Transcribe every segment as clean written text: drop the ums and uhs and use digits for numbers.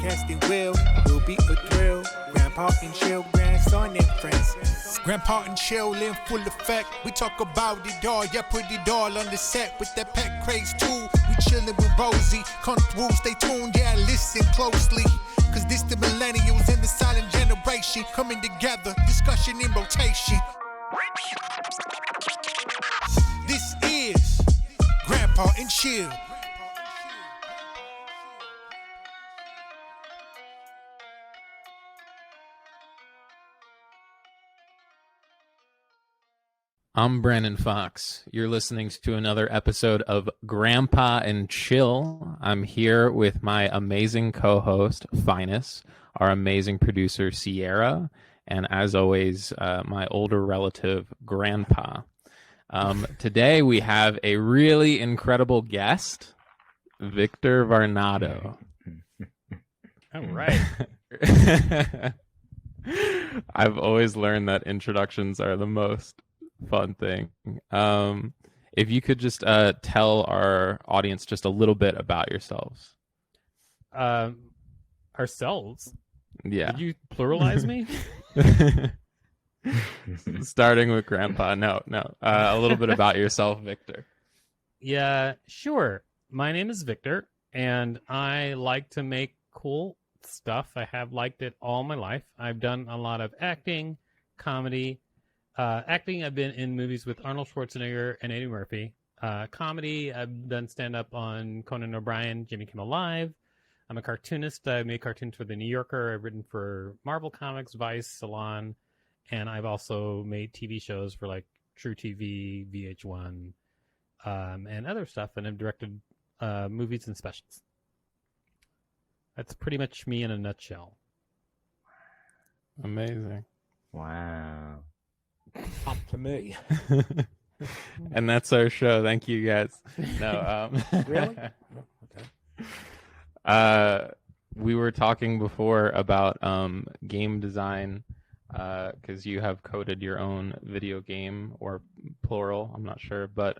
podcasting will be a thrill. Grandpa and chill, grandson and friends. Grandpa and chill in full effect. We talk about it all, yeah, put it all on the set with that pet craze too. We chillin' with Rosie, come through, stay tuned, yeah, listen closely. Cause this the millennials and the silent generation coming together, discussion in rotation. This is Grandpa and Chill. I'm Brandon Fox. You're listening to another episode of Grandpa and Chill. I'm here with my amazing co-host, Phines, our amazing producer, Sierra, and as always, my older relative, Grandpa. Today we have a really incredible guest, Victor Varnado. All right. I've always learned that introductions are the most fun thing. If you could just tell our audience just a little bit about yourselves. Ourselves? Yeah. Did you pluralize me? Starting with Grandpa. No. A little bit about yourself, Victor. Yeah, sure. My name is Victor, and I like to make cool stuff. I have liked it all my life. I've done a lot of acting, comedy. Acting, I've been in movies with Arnold Schwarzenegger and Eddie Murphy. Comedy, I've done stand-up on Conan O'Brien, Jimmy Kimmel Live. I'm a cartoonist. I made cartoons for The New Yorker. I've written for Marvel Comics, Vice, Salon, and I've also made TV shows for like True TV, VH1, and other stuff, and I've directed movies and specials. That's pretty much me in a nutshell. Amazing. Wow. Up to me. And that's our show. Thank you, guys. No, Really? Okay. We were talking before about game design because you have coded your own video game, or plural, I'm not sure. But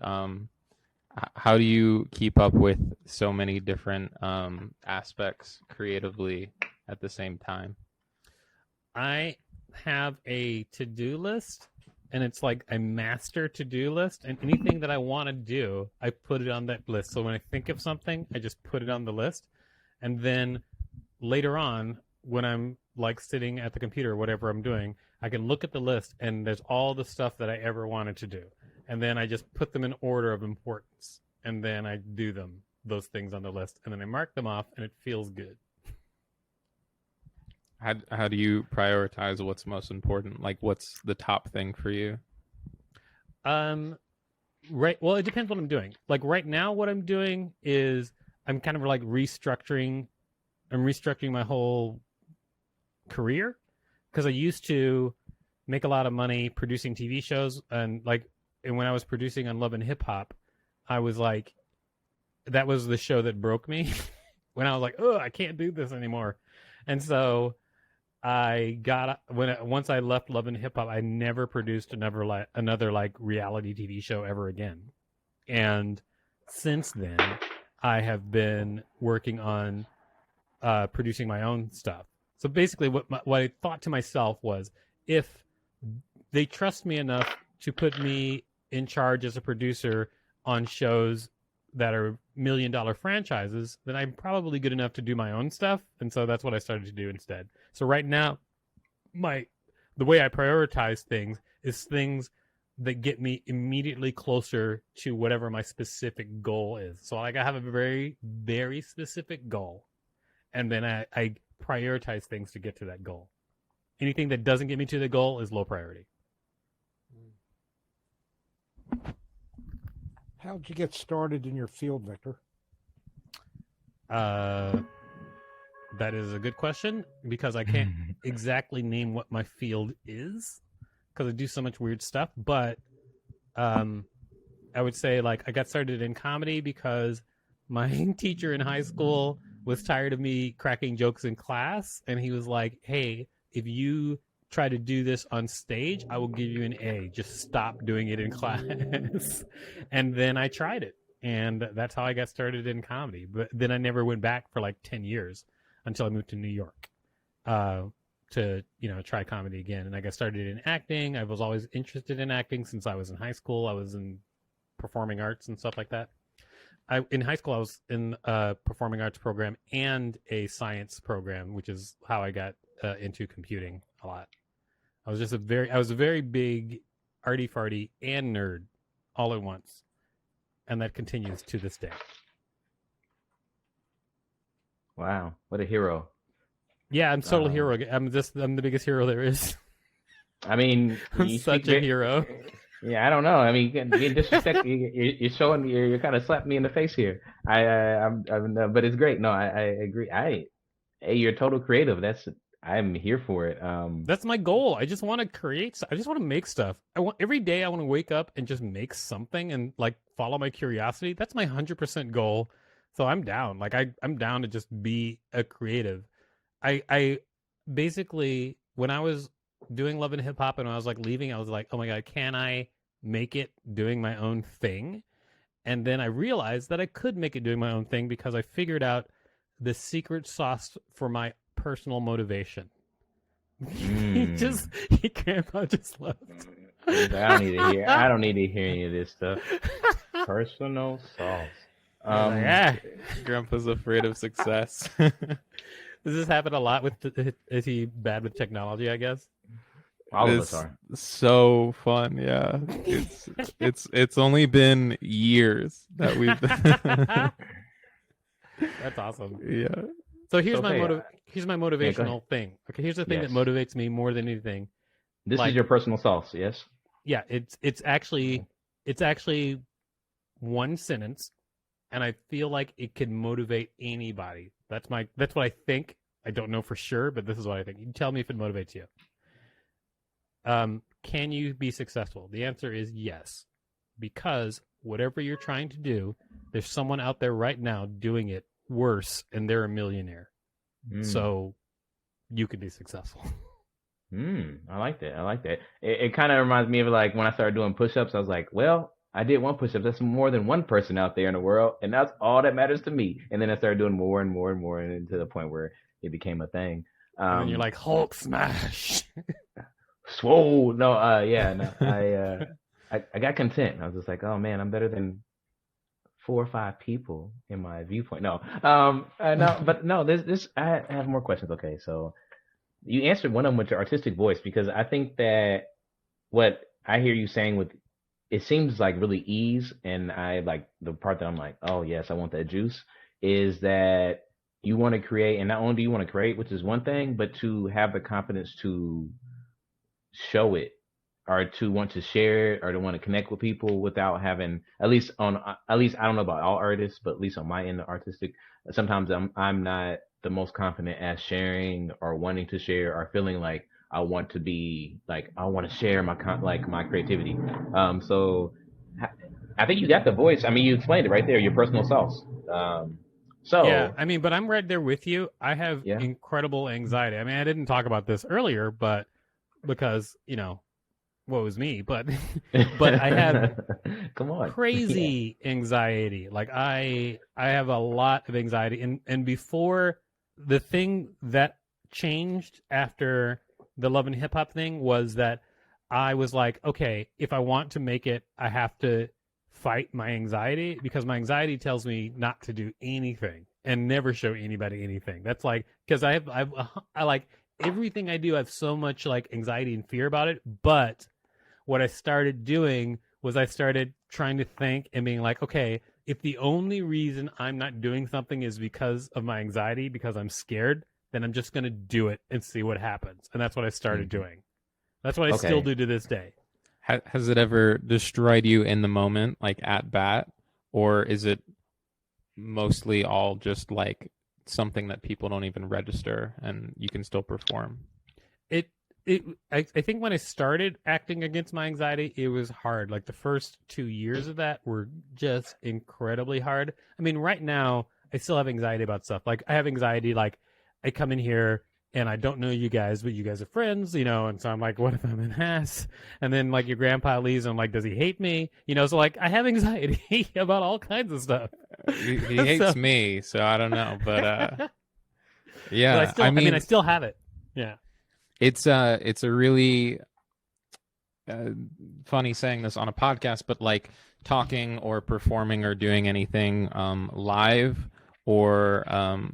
how do you keep up with so many different aspects creatively at the same time? I have a to-do list, and it's like a master to-do list, and anything that I want to do, I put it on that list. So when I think of something, I just put it on the list, and then later on, when I'm like sitting at the computer or whatever I'm doing, I can look at the list, and there's all the stuff that I ever wanted to do, and then I just put them in order of importance, and then I do them, those things on the list, and then I mark them off, and it feels good. How do you prioritize what's most important? Like, what's the top thing for you? Right. Well, it depends what I'm doing. Like right now, what I'm doing is I'm kind of like restructuring. I'm restructuring my whole career, because I used to make a lot of money producing TV shows, and when I was producing on Love and Hip Hop, I was like, that was the show that broke me. When I was like, oh, I can't do this anymore, and so once I left Love and Hip Hop, I never produced another reality TV show ever again. And since then, I have been working on producing my own stuff. So basically, what I thought to myself was, if they trust me enough to put me in charge as a producer on shows that are $1 million franchises, then I'm probably good enough to do my own stuff. And so that's what I started to do instead. So right now, the way I prioritize things is things that get me immediately closer to whatever my specific goal is. So like I have a very, very specific goal, and then I prioritize things to get to that goal. Anything that doesn't get me to the goal is low priority. How'd you get started in your field, Victor? That is a good question, because I can't exactly name what my field is, because I do so much weird stuff. But I would say like I got started in comedy because my teacher in high school was tired of me cracking jokes in class, and he was like, hey, if you try to do this on stage, I will give you an A. Just stop doing it in class. And then I tried it, and that's how I got started in comedy. But then I never went back for like 10 years. until I moved to New York to try comedy again. And I got started in acting. I was always interested in acting since I was in high school. I was in performing arts and stuff like that. In high school, I was in a performing arts program and a science program, which is how I got into computing a lot. I was a very big arty farty and nerd all at once, and that continues to this day. Wow, what a hero! Yeah, I'm total hero. I'm the biggest hero there is. I mean, I'm such a hero. Yeah, I don't know. I mean, you're disrespectful. You're showing. You're kind of slapping me in the face here. But it's great. No, I agree. Hey, you're a total creative. I'm here for it. That's my goal. I just want to create. I just want to make stuff. Every day I want to wake up and just make something and like follow my curiosity. That's my 100% goal. So I'm down. Like I'm down to just be a creative. I basically, when I was doing Love and Hip Hop and when I was like leaving, I was like, oh my God, can I make it doing my own thing? And then I realized that I could make it doing my own thing because I figured out the secret sauce for my personal motivation. Grandpa just left. I don't need to hear any of this stuff. Personal sauce. Grandpa's afraid of success. Does this happen a lot is he bad with technology, I guess? All of us are. So fun, yeah. It's only been years that we've That's awesome. Yeah. So here's my motivational thing. Okay, here's the thing that motivates me more than anything. This is your personal sauce, yes? Yeah, it's actually one sentence, and I feel like it can motivate anybody. That's what I think. I don't know for sure, but this is what I think. You tell me if it motivates you. Can you be successful? The answer is yes, because whatever you're trying to do, there's someone out there right now doing it worse, and they're a millionaire. So you can be successful. I like that. It kind of reminds me of like when I started doing push-ups. I was like, well, I did one push-up. That's more than one person out there in the world, and that's all that matters to me. And then I started doing more and more and more, and to the point where it became a thing. And then you're like, Hulk smash. Swole. No, I got content. I was just like, oh man, I'm better than 4 or 5 people in my viewpoint. No, this I have more questions. Okay, so you answered one of them with your artistic voice, because I think that what I hear you saying with it seems like really ease, and I like the part that I'm like, oh yes, I want that juice, is that you want to create, and not only do you want to create, which is one thing, but to have the confidence to show it, or to want to share it, or to want to connect with people without having, at least I don't know about all artists, but at least on my end of artistic, sometimes I'm not the most confident at sharing or wanting to share or feeling like I want to share my creativity. So I think you got the voice. I mean, you explained it right there, your personal sauce. Yeah, I mean, but I'm right there with you. I have incredible anxiety. I mean, I didn't talk about this earlier, but because, what was me, but I have come on, crazy anxiety. Like I have a lot of anxiety, and before, the thing that changed after the Love and Hip Hop thing was that I was like, okay, if I want to make it, I have to fight my anxiety, because my anxiety tells me not to do anything and never show anybody anything. That's like, because I like everything I do, I have so much like anxiety and fear about it. But what I started doing was I started trying to think and being like, okay, if the only reason I'm not doing something is because of my anxiety, because I'm scared, then I'm just going to do it and see what happens. And that's what I started doing. That's what I still do to this day. Has it ever destroyed you in the moment, like at bat? Or is it mostly all just like something that people don't even register and you can still perform? I think when I started acting against my anxiety, it was hard. Like the first 2 years of that were just incredibly hard. I mean, right now, I still have anxiety about stuff. Like I have anxiety, like I come in here and I don't know you guys, but you guys are friends, and so I'm like, what if I'm an ass? And then like your grandpa leaves and I'm like, does he hate me? So like I have anxiety about all kinds of stuff. He hates me, so I don't know, but Yeah, But I mean, I still have it. Yeah. it's a really funny saying this on a podcast, but like talking or performing or doing anything live, or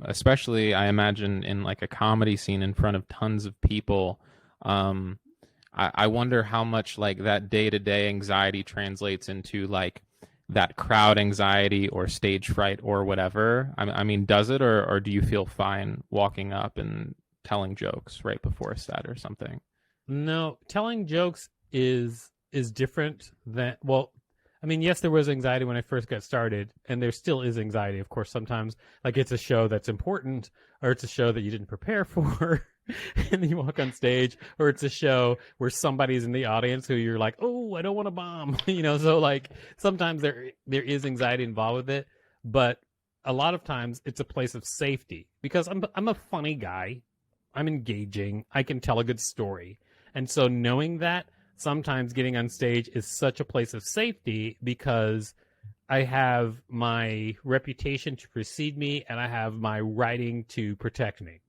especially I imagine in like a comedy scene in front of tons of people. I wonder how much like that day-to-day anxiety translates into like that crowd anxiety or stage fright or whatever. I mean, does it, or do you feel fine walking up and telling jokes right before a set or something? No, telling jokes is different than, well, I mean, yes, there was anxiety when I first got started, and there still is anxiety, of course. Sometimes, like, it's a show that's important, or it's a show that you didn't prepare for, and then you walk on stage, or it's a show where somebody's in the audience who you're like, oh, I don't want to bomb, So, like, sometimes there is anxiety involved with it, but a lot of times it's a place of safety because I'm a funny guy, I'm engaging, I can tell a good story, and so knowing that. Sometimes getting on stage is such a place of safety because I have my reputation to precede me and I have my writing to protect me.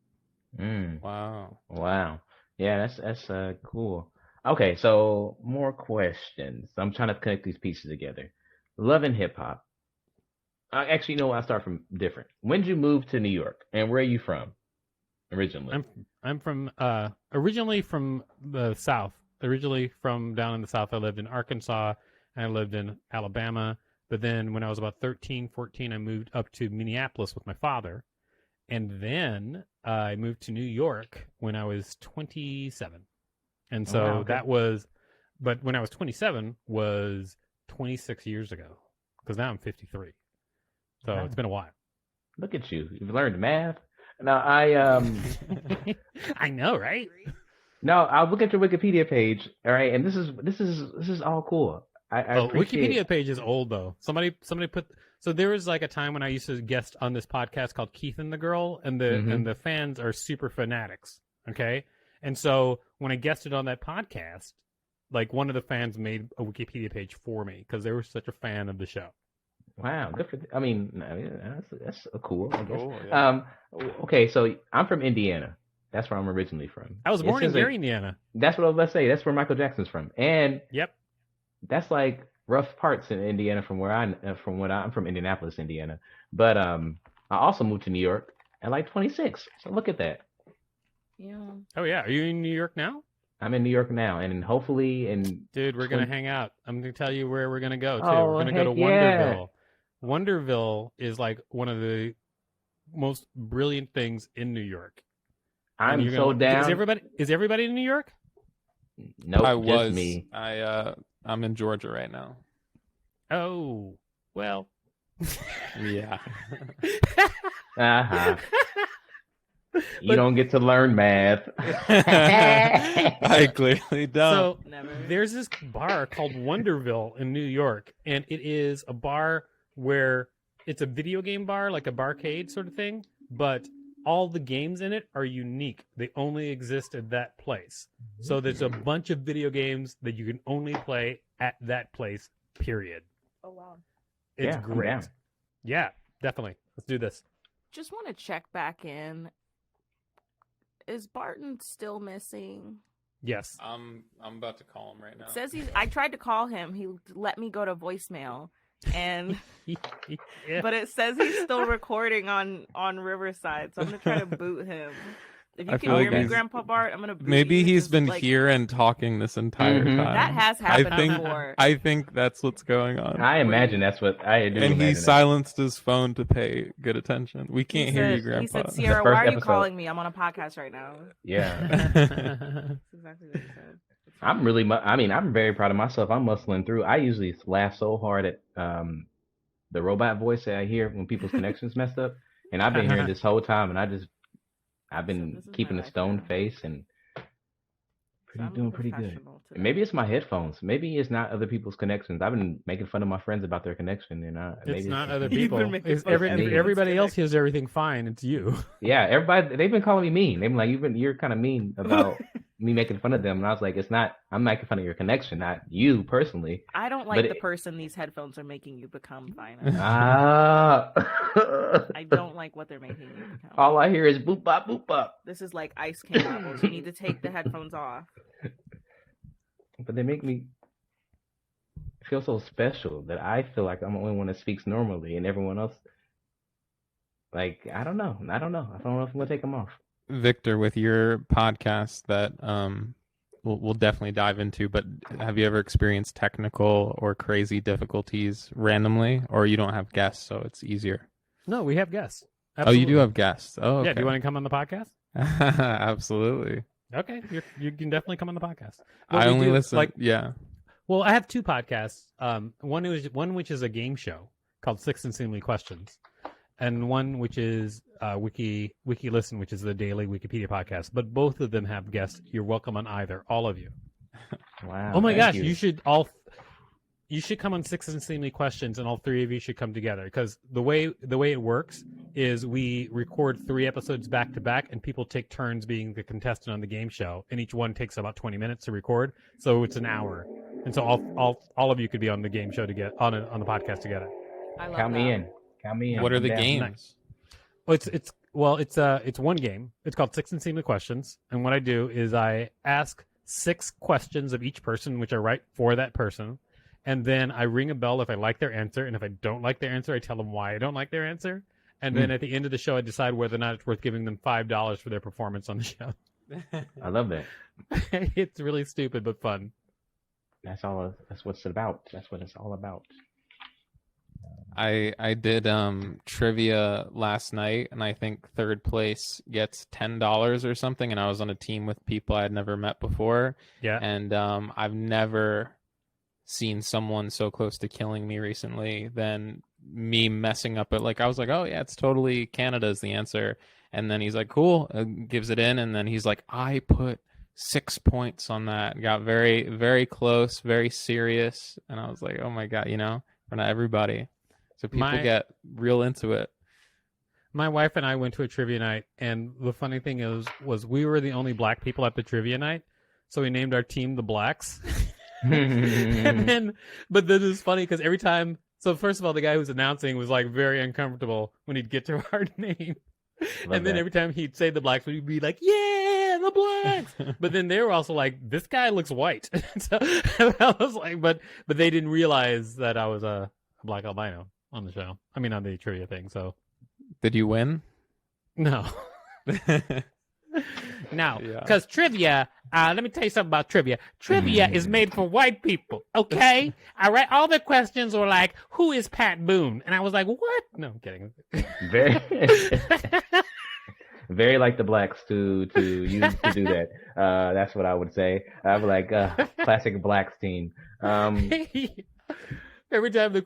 Wow. Yeah, that's cool. Okay, so more questions. I'm trying to connect these pieces together. Love and hip hop. Actually, I'll start from different. When did you move to New York, and where are you from originally? I'm from originally from the South. Originally from down in the South. I lived in Arkansas and I lived in Alabama. But then when I was about 13, 14, I moved up to Minneapolis with my father. And then I moved to New York when I was 27. And so that was, but when I was 27 was 26 years ago because now I'm 53. So It's been a while. Look at you. You've learned math. Now I know, right? No, I'll look at your Wikipedia page, all right, and this is all cool. I appreciate Wikipedia page is old though. Somebody put, so there was like a time when I used to guest on this podcast called Keith and the Girl, and the fans are super fanatics, okay? And so when I guested on that podcast, like one of the fans made a Wikipedia page for me because they were such a fan of the show. Wow, good for. I mean, that's cool. I guess. Cool, yeah. Okay, so I'm from Indiana. That's where I'm originally from. I was born in Gary, Indiana. That's what I was about to say. That's where Michael Jackson's from. And yep, that's like rough parts in Indiana from where I'm from Indianapolis, Indiana. But I also moved to New York at like 26. So look at that. Yeah. Oh yeah, are you in New York now? I'm in New York now, and hopefully Dude, we're gonna hang out. I'm gonna tell you where we're gonna go too. Oh, we're gonna go to yeah. Wonderville. Wonderville is like one of the most brilliant things in New York. I'm so down. Is everybody in New York? Nope, just me. I'm in Georgia right now. Oh, well. Yeah. Uh-huh. You don't get to learn math. I clearly don't. So there's this bar called Wonderville in New York, and it is a bar where it's a video game bar, like a barcade sort of thing, but all the games in it are unique. They only exist at that place. So there's a bunch of video games that you can only play at that place, period. Oh, wow. It's I'm great. down. Yeah, definitely. Let's do this. Just want to check back in. Is Barton still missing? Yes. I'm about to call him right now. It says I tried to call him. He let me go to voicemail. And Yeah. but it says he's still recording on Riverside, so I'm gonna try to boot him. If you I can feel hear like me, Grandpa Bart, I'm gonna boot Maybe you. he's Just, been like, here and talking this entire time. That has happened before. I think that's what's going on. I imagine that's what I do. And he silenced his phone to pay good attention. We can't hear you, Grandpa. He said, Sierra, first why are you episode. calling me? I'm on a podcast right now. Yeah. That's exactly what he said. I'm really, I'm very proud of myself. I'm muscling through. I usually laugh so hard at the robot voice that I hear when people's connections messed up. And I've been here this whole time, and I've been this is keeping my a life stone now. face and doing pretty good. Professional today. Maybe it's my headphones. Maybe it's not other people's connections. I've been making fun of my friends about their connection, and maybe It's not other You've people. been making It's fun of me. everybody else It's hears everything fine. It's you. Yeah, everybody. They've been calling me mean. They've been like, you're kind of mean about me making fun of them, and I was like, it's not. I'm making fun of your connection, not you personally. I don't like the person these headphones are making you become, Phines. Ah. I don't like what they're making you become. All I hear is boop bop boop bop. This is like Ice King levels. You need to take the headphones off. But they make me feel so special that I feel like I'm the only one that speaks normally, and everyone else, like, I don't know. I don't know if I'm gonna take them off. Victor, with your podcast that we'll definitely dive into, but have you ever experienced technical or crazy difficulties randomly, or you don't have guests, so it's easier? No, we have guests. Absolutely. Oh, you do have guests. Oh, okay. Yeah. Do you want to come on the podcast? Absolutely. Okay, you can definitely come on the podcast. I only listen. Yeah. Well, I have two podcasts. One which is a game show called Six Insanely Questions, and one which is WikiListen, which is the daily Wikipedia podcast. But both of them have guests. You're welcome on either, all of you. Wow. Oh my gosh, you. You should come on Six Insanely Questions, and all three of you should come together, because the way it works is we record 3 episodes back to back, and people take turns being the contestant on the game show, and each one takes about 20 minutes to record, so it's an hour, and so all of you could be on the game show to get on the podcast together. I love Count that. me in. Count me in. What are the I'm down. games? Well, it's one game. It's called Six Insanely Questions, and what I do is I ask 6 questions of each person, which are right for that person. And then I ring a bell if I like their answer, and if I don't like their answer, I tell them why I don't like their answer. And then at the end of the show, I decide whether or not it's worth giving them $5 for their performance on the show. I love that. It's really stupid but fun. That's all. That's what it's about. That's what it's all about. I did trivia last night, and I think third place gets $10 or something. And I was on a team with people I had never met before. Yeah. And I've never seen someone so close to killing me recently than me messing up it. Like, I was like, oh yeah, it's totally Canada's the answer, and then he's like, cool, gives it in, and then he's like, I put 6 points on that. Got very, very close, very serious, and I was like, oh my god, for not everybody. So people get real into it. My wife and I went to a trivia night, and the funny thing was we were the only black people at the trivia night, so we named our team the Blacks. But then it's funny because every time, so first of all, the guy who's announcing was like very uncomfortable when he'd get to our name. And then every time he'd say the Blacks, we'd be like, yeah, the Blacks. But then they were also like, this guy looks white. So I was like, but they didn't realize that I was a black albino on the show. I mean, on the trivia thing. So did you win? No. No, because trivia, let me tell you something about trivia. Trivia is made for white people, okay? All right, all the questions were like, who is Pat Boone? And I was like, what? No, I'm kidding. Very, very like the Blacks to use to do that. That's what I would say. I was like, classic Blacks team. Every time the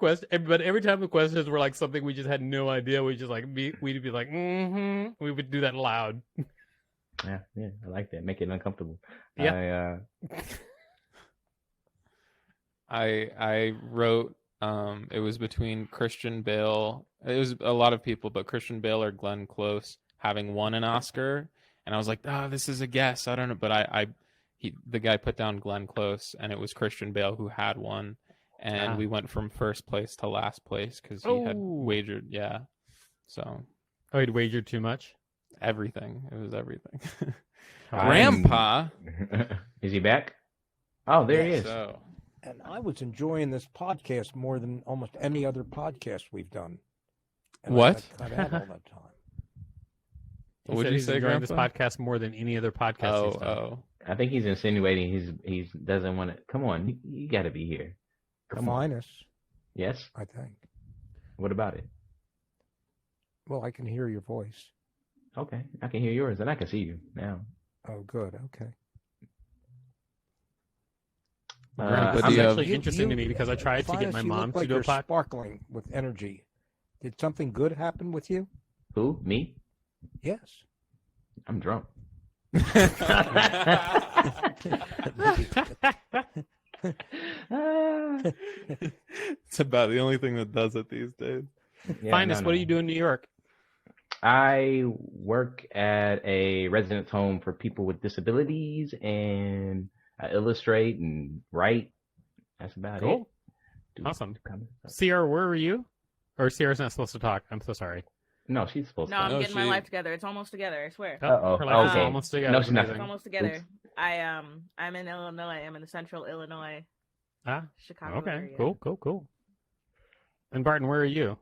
questions were like something we just had no idea, we'd be like, we would do that loud. Yeah, I like that. Make it uncomfortable. Yeah. I wrote. It was between Christian Bale. It was a lot of people, but Christian Bale or Glenn Close having won an Oscar, and I was like, this is a guess. I don't know, but the guy put down Glenn Close, and it was Christian Bale who had won, and we went from first place to last place because he had wagered. Yeah, so. Oh, he'd wagered too much. Everything. It was everything. Grandpa. Is he back? Oh, there he is. So. And I was enjoying this podcast more than almost any other podcast we've done. And what? I cut out all the time. What would you say, enjoying Grandpa? this podcast more than any other podcast he's done. Oh. I think he's insinuating he doesn't want to. Come on, you got to be here. Come on. Finest. Yes. I think. What about it? Well, I can hear your voice. Okay, I can hear yours, and I can see you now. Oh, good. Okay. It's actually interesting to me because I tried to get my mom to do a podcast. Sparkling with energy. Did something good happen with you? Who? Me? Yes. I'm drunk. It's about the only thing that does it these days. Yeah, Phines, what do you do in New York? I work at a residence home for people with disabilities, and I illustrate and write. That's about it. Cool. Awesome. Sierra, where were you? Or Sierra's not supposed to talk. I'm so sorry. No, she's supposed No, to. I'm No, getting my she- life together. It's almost together. I swear. Uh-oh. Her life is Okay. almost together. No, It's she's not. It's amazing. almost together. Oops. I'm in Illinois. I'm in the central Illinois, Chicago Okay. area. Cool. And Barton, where are you?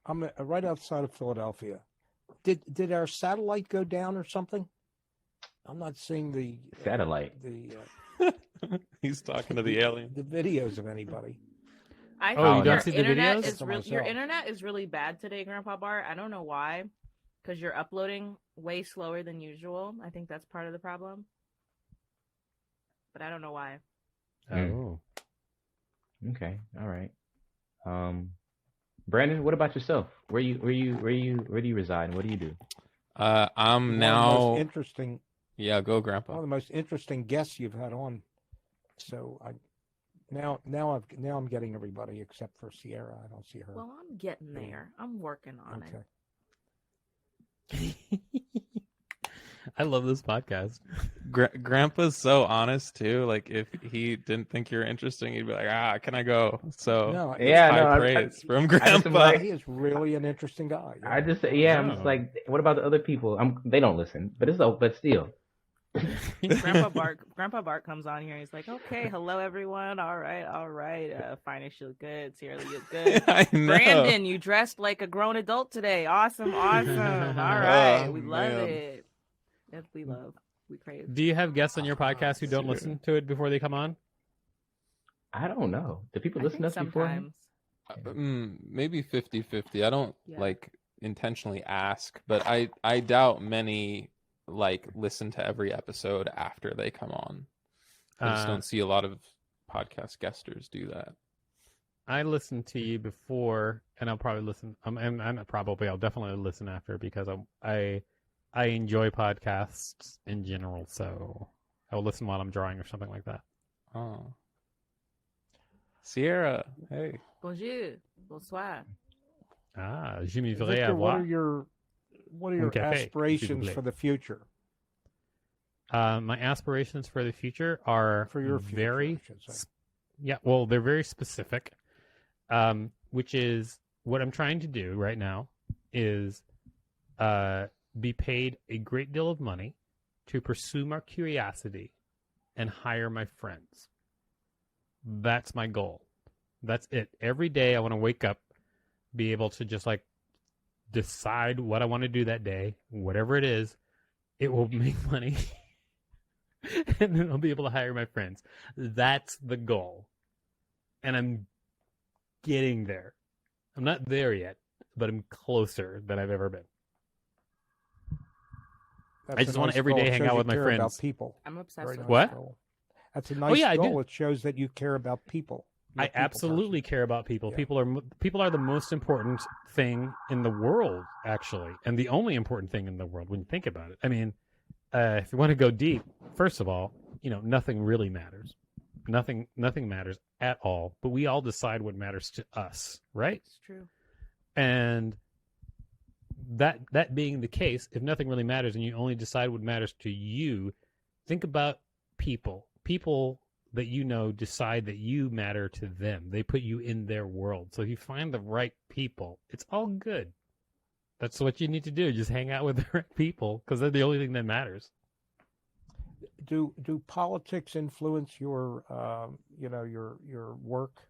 I'm right outside of Philadelphia. Did our satellite go down or something? I'm not seeing the Satellite. He's talking to the alien. the videos of anybody. I Oh, think you don't your see the internet videos? is For your myself. internet is really bad today, Grandpa Bart. I don't know why, because you're uploading way slower than usual. I think that's part of the problem, but I don't know why. Oh. Okay. All right. Brandon, what about yourself? Where do you reside? And what do you do? I'm One of the now. most interesting. Yeah, go, One Grandpa. of the most interesting guests you've had on. So now I'm getting everybody except for Sierra. I don't see her. Well, I'm getting there. I'm working on Okay. I love this podcast. Grandpa's so honest too. Like if he didn't think you're interesting, he'd be like, "Can I go?" So No, Yeah, high no, I- praise from I just am Grandpa. like- he is really an interesting guy. I just I'm just Oh. like, what about the other people? They don't listen, but still. it. Grandpa Bart comes on here. And he's like, "Okay, hello everyone. All right. Finest, you look good. Sierra, you look good. I know. Brandon, you dressed like a grown adult today. Awesome. All right, Oh, we love man. it. Yes, we love. We crave. Do you have guests on your podcast who don't Sierra. listen to it before they come on? I don't know. Do people I listen to think us before? sometimes. Maybe 50-50. I don't Yeah. like intentionally ask, but I doubt many like listen to every episode after they come on. I just don't see a lot of podcast guesters do that. I listened to you before, and I'll probably listen. I'll definitely listen after because I enjoy podcasts in general. So I'll listen while I'm drawing or something like that. Oh, Sierra, hey. Bonjour. Bonsoir. Je me ferai Victor, what avoir. are your café, s'il vous aspirations plaît. for the future? My aspirations for the future are For your future, very I should say. Yeah, well, they're very specific, which is what I'm trying to do right now is be paid a great deal of money to pursue my curiosity and hire my friends. That's my goal. That's it. Every day I want to wake up, be able to just like decide what I want to do that day, whatever it is. It will make money. And then I'll be able to hire my friends. That's the goal. And I'm getting there. I'm not there yet, but I'm closer than I've ever been. That's I just a wanna nice every goal. day It hang shows out you with my care friends. About people. I'm obsessed Very with nice What? goal. That's a nice yeah, I goal. do. It shows that you care about people. You're a I people absolutely care about people. Yeah. People are the most important thing in the world, actually, and the only important thing in the world when you think about it. I mean, if you want to go deep, first of all, nothing really matters. Nothing matters at all. But we all decide what matters to us, right? It's true. And that being the case, if nothing really matters and you only decide what matters to you, think about people. People that decide that you matter to them. They put you in their world. So if you find the right people, it's all good. That's what you need to do. Just hang out with the right people because they're the only thing that matters. Do politics influence your your work?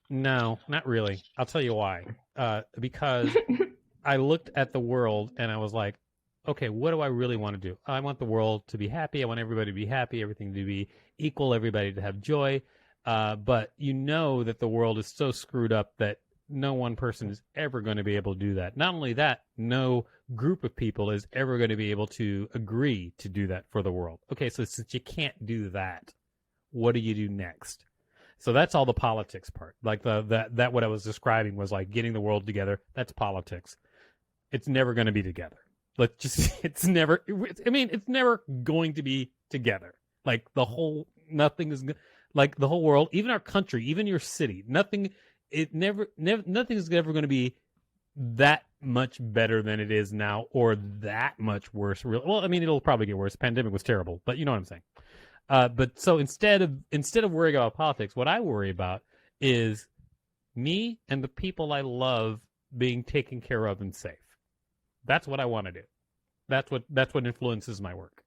No, not really. I'll tell you why. Because I looked at the world and I was like, okay, what do I really want to do? I want the world to be happy. I want everybody to be happy, everything to be equal, everybody to have joy. But that the world is so screwed up that no one person is ever going to be able to do that. Not only that, no group of people is ever going to be able to agree to do that for the world. Okay, so since you can't do that, what do you do next? So that's all the politics part. Like that what I was describing was like getting the world together. That's politics. It's never going to be together. It's never going to be together. Like the whole world, even our country, even your city, nothing is ever going to be that much better than it is now, or that much worse. Well, I mean, it'll probably get worse. The pandemic was terrible, but you know what I'm saying. But so instead of worrying about politics, what I worry about is me and the people I love being taken care of and safe. That's what I want to do. That's what influences my work.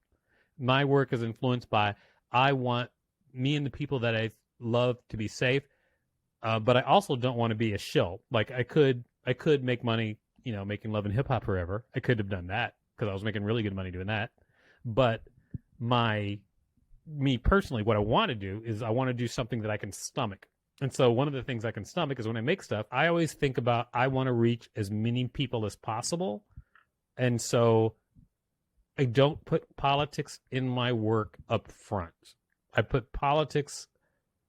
My work is influenced by, I want me and the people that I love to be safe, but I also don't want to be a shill. Like I could make money, making love and hip hop forever. I could have done that because I was making really good money doing that. But me personally, what I want to do is I want to do something that I can stomach. And so one of the things I can stomach is when I make stuff, I always think about, I want to reach as many people as possible. And so I don't put politics in my work up front. I put politics,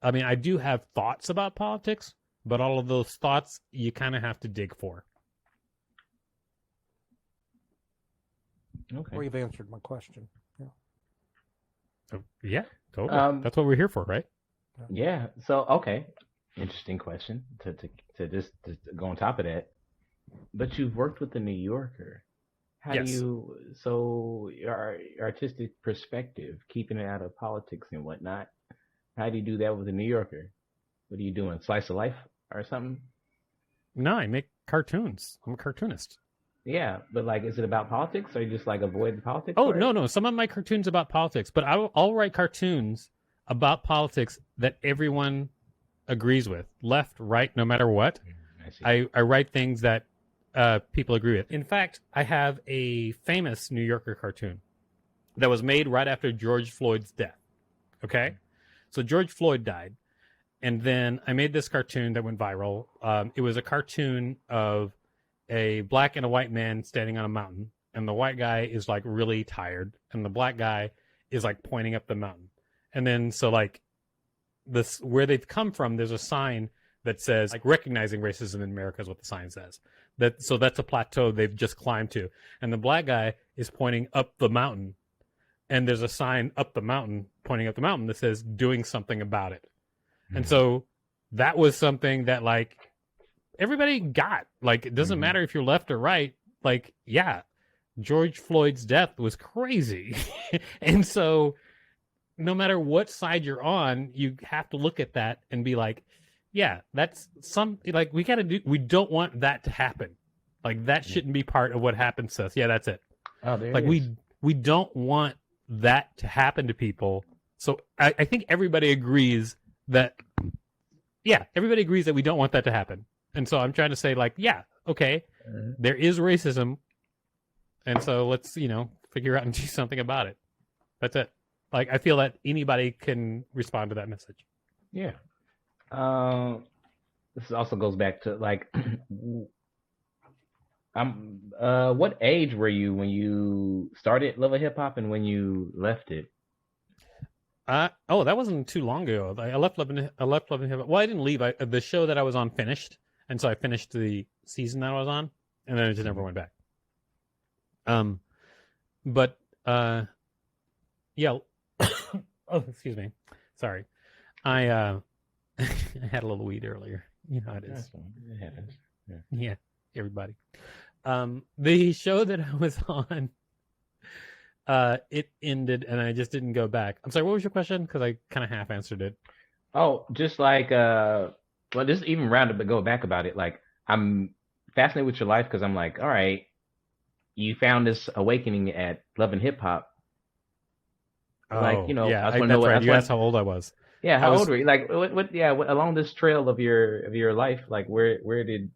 I mean, I do have thoughts about politics, but all of those thoughts you kind of have to dig for. Okay. Or you've answered my question. Yeah. Yeah, totally. That's what we're here for, right? Yeah. So, okay. Interesting question to just go on top of that. But you've worked with the New Yorker. How Yes. do you, so your artistic perspective, keeping it out of politics and whatnot, how do you do that with the New Yorker? What are you doing? Slice of life or something? No, I make cartoons. I'm a cartoonist. Yeah, but like, is it about politics or you just like avoid the politics? Oh, for it? no. Some of my cartoons about politics, but I'll write cartoons about politics that everyone agrees with, left, right, no matter what. I see. I write things that people agree with. In fact, I have a famous New Yorker cartoon that was made right after George Floyd's death. Okay? So George Floyd died, and then I made this cartoon that went viral. It was a cartoon of a black and a white man standing on a mountain, and the white guy is like really tired, and the black guy is like pointing up the mountain. And then so like this, where they've come from, there's a sign that says like recognizing racism in America is what the sign says. So that's a plateau they've just climbed to. And the black guy is pointing up the mountain, and there's a sign up the mountain pointing up the mountain that says doing something about it. Mm-hmm. And so that was something that like everybody got. Like, it doesn't matter if you're left or right. Like, yeah, George Floyd's death was crazy. And so no matter what side you're on, you have to look at that and be like, yeah, that's like, we don't want that to happen. Like, that shouldn't be part of what happens to us. Yeah, that's it. Oh, there like, it is. we don't want that to happen to people. So I think everybody agrees that, everybody agrees that we don't want that to happen. And so I'm trying to say, like, yeah, okay, there is racism. And so let's, figure out and do something about it. That's it. Like, I feel that anybody can respond to that message. Yeah. This also goes back to like, what age were you when you started Love of Hip Hop and when you left it? That wasn't too long ago. I left Love and Hip Hop. Well, I didn't leave. The show that I was on finished, and so I finished the season that I was on, and then I just never went back. Yeah. Oh, excuse me. Sorry. I had a little weed earlier. You know how it is. It happens. Yeah, everybody. The show that I was on, it ended, and I just didn't go back. I'm sorry, what was your question? Because I kind of half answered it. Oh, just like, well, this is even rounded, but go back about it. Like, I'm fascinated with your life because I'm like, all right, you found this awakening at Love and Hip Hop. Like, yeah, I just want to know that's what. right. You asked how old I was. Yeah, how old were you? Like, what? Yeah, along this trail of your life, like, where did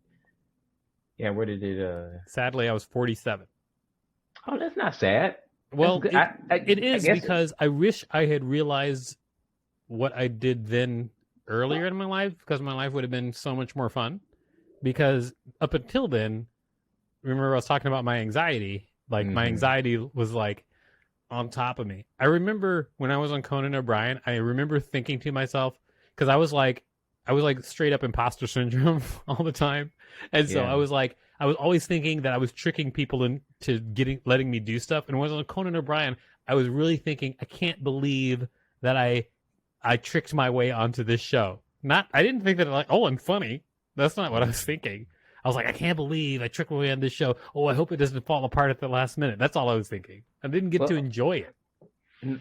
it? Sadly, I was 47. Oh, that's not sad. Well, That's it is, I guess because I wish I had realized what I did then earlier in my life, because my life would have been so much more fun. Because up until then, remember I was talking about my anxiety. Like, my anxiety was like on top of me. I remember when I was on Conan O'Brien, I remember thinking to myself, because I was like straight up imposter syndrome all the time. And so I was always thinking that I was tricking people into letting me do stuff. And when I was on Conan O'Brien, I was really thinking, I can't believe that I tricked my way onto this show. I didn't think that like, oh, I'm funny. That's not what I was thinking. I was like, I can't believe I tricked my way on this show. Oh, I hope it doesn't fall apart at the last minute. That's all I was thinking. I didn't get to enjoy it.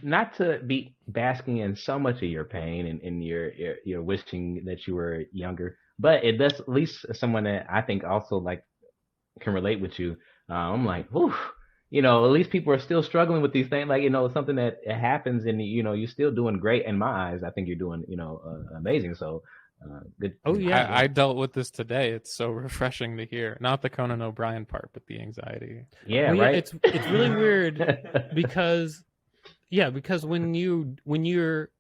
Not to be basking in so much of your pain and your wishing that you were younger, but it does, at least someone that I think also like can relate with you. I'm like, whew, at least people are still struggling with these things. Like, something that happens and, you're still doing great in my eyes. I think you're doing, amazing. So, good. Oh, yeah. I dealt with this today. It's so refreshing to hear. Not the Conan O'Brien part, but the anxiety. Yeah, well, right. It's really weird because when you're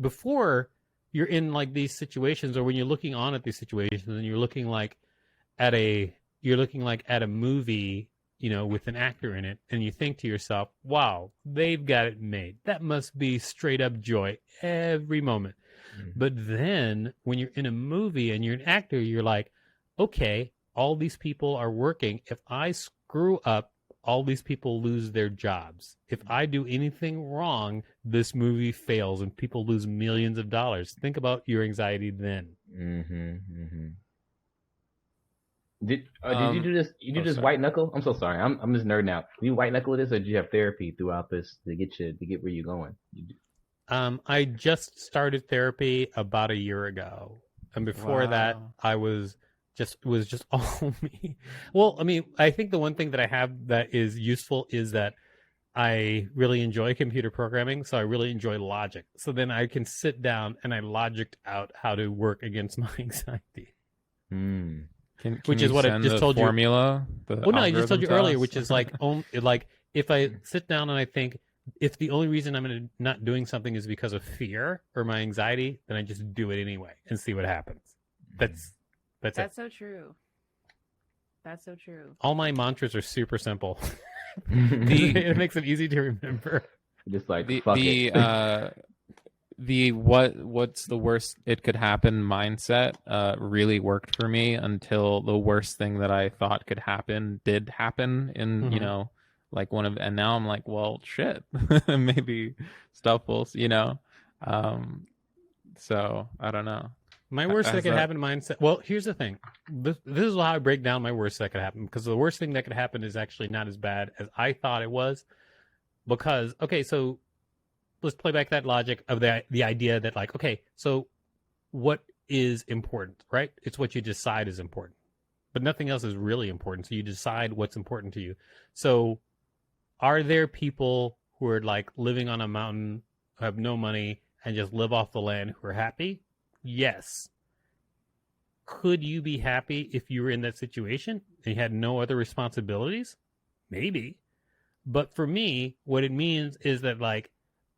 before you're in like these situations, or when you're looking on at these situations and you're looking like at a movie, with an actor in it, and you think to yourself, wow, they've got it made. That must be straight up joy every moment. Mm-hmm. But then when you're in a movie and you're an actor, you're like, okay, all these people are working. If I screw up, all these people lose their jobs. If I do anything wrong, this movie fails and people lose millions of dollars. Think about your anxiety then. Mm-hmm, mm-hmm. Did you do this? You do this white knuckle? I'm so sorry. I'm just nerding out. Do you white knuckle this, or did you have therapy throughout this to get where you're going? I just started therapy about a year ago, and before that, it was just all me. Well, I mean, I think the one thing that I have that is useful is that I really enjoy computer programming, so I really enjoy logic. So then I can sit down and I logicked out how to work against my anxiety. Can which is what I just told formula, you. Well, no, I just told you earlier, which is like if I sit down and I think if the only reason I'm not doing something is because of fear or my anxiety, then I just do it anyway and see what happens. That's it. So true. That's so true. All my mantras are super simple. It makes it easy to remember. Just like what's the worst it could happen mindset really worked for me until the worst thing that I thought could happen did happen in and now I'm like, well, shit, maybe stuff will, so I don't know. My worst that could happen mindset. Well, here's the thing. This is how I break down my worst that could happen, because the worst thing that could happen is actually not as bad as I thought it was. Because, okay, so let's play back that logic of the idea that, like, okay, so what is important, right? It's what you decide is important. But nothing else is really important. So you decide what's important to you. So are there people who are like living on a mountain, who have no money, and just live off the land, who are happy? Yes. Could you be happy if you were in that situation and you had no other responsibilities? Maybe. But for me, what it means is that, like,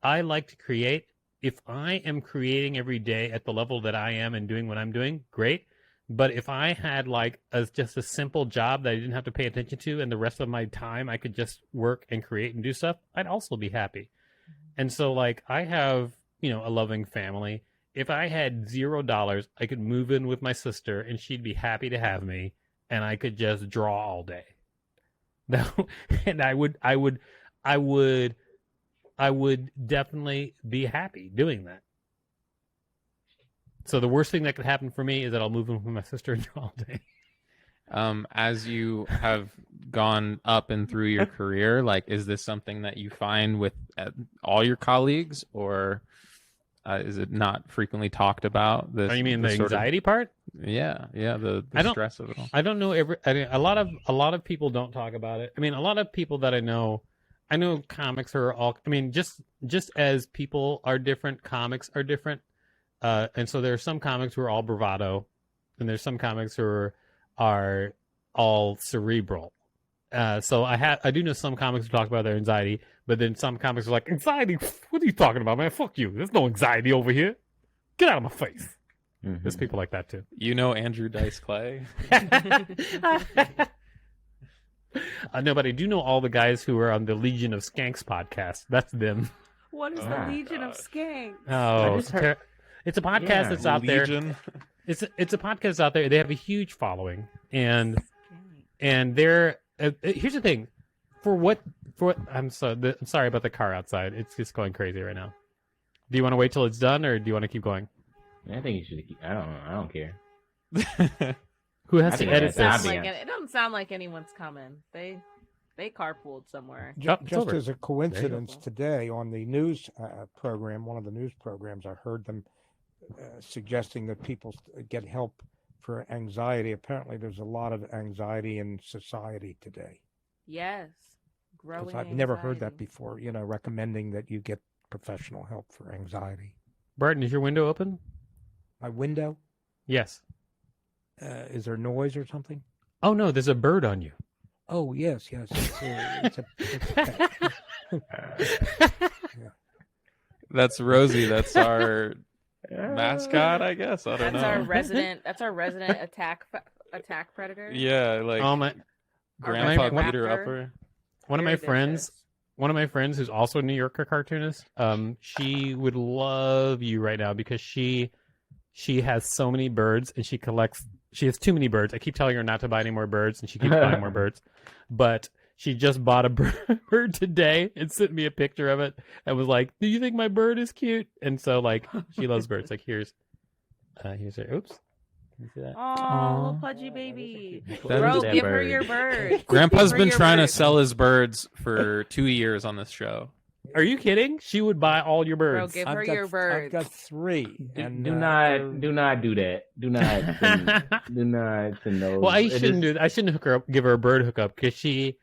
I like to create. If I am creating every day at the level that I am and doing what I'm doing, great. But if I had like just a simple job that I didn't have to pay attention to, and the rest of my time I could just work and create and do stuff, I'd also be happy. And so, like, I have, a loving family. If I had $0, I could move in with my sister and she'd be happy to have me, and I could just draw all day. And I would definitely be happy doing that. So the worst thing that could happen for me is that I'll move in with my sister and draw all day. As you have gone up and through your career, like, is this something that you find with all your colleagues, or is it not frequently talked about? This, you mean the anxiety part? Yeah, the stress of it all. I don't know. A lot of people don't talk about it. I mean, a lot of people that I know comics are all. I mean, just as people are different, comics are different. And so there are some comics who are all bravado, and there's some comics who are all cerebral. So I do know some comics who talk about their anxiety, but then some comics are like, anxiety? What are you talking about, man? Fuck you. There's no anxiety over here. Get out of my face. Mm-hmm. There's people like that too. Andrew Dice Clay? No, but I do know all the guys who are on the Legion of Skanks podcast. That's them. What is the Legion of Skanks? Oh, it's a podcast that's out there. It's a podcast out there. They have a huge following, and they're here's the thing. I'm sorry about the car outside. It's just going crazy right now. Do you want to wait till it's done, or do you want to keep going? I think you should. I don't care. Who has I to think edit that's this? ambiance. It doesn't sound like anyone's coming. They carpooled somewhere. Oh, it's Just over. as a coincidence, today on the news program, one of the news programs, I heard them suggesting that people get help for anxiety. Apparently, there's a lot of anxiety in society today. Yes, growing. Because I've never heard that anxiety. before. Recommending that you get professional help for anxiety. Barton, is your window open? My window, Yes. is there noise or something? Oh no, there's a bird on you. Oh yes. It's a pet. That's Rosie. That's our mascot, I guess. I don't That's know. our resident. That's our resident attack predator. Yeah, like Oh my! Grandpa Raptor. Peter Upper. One of my Very friends, vicious. who's also a New Yorker cartoonist, she would love you right now because she has so many birds and she has too many birds. I keep telling her not to buy any more birds and she keeps buying more birds. But she just bought a bird today and sent me a picture of it and was like, "Do you think my bird is cute?" And so like she loves birds. Like here's her. Oops. Can you see that? Oh, little pudgy baby. That Bro, is that give her bird. your bird. Grandpa's Give her been your trying to bird. sell his birds for 2 years on this show. Are you kidding? She would buy all your Bro, birds. give her your I've birds. got 3. Do And not do that. Do not send those. Well, I It shouldn't is- do. I shouldn't give her a bird hookup because she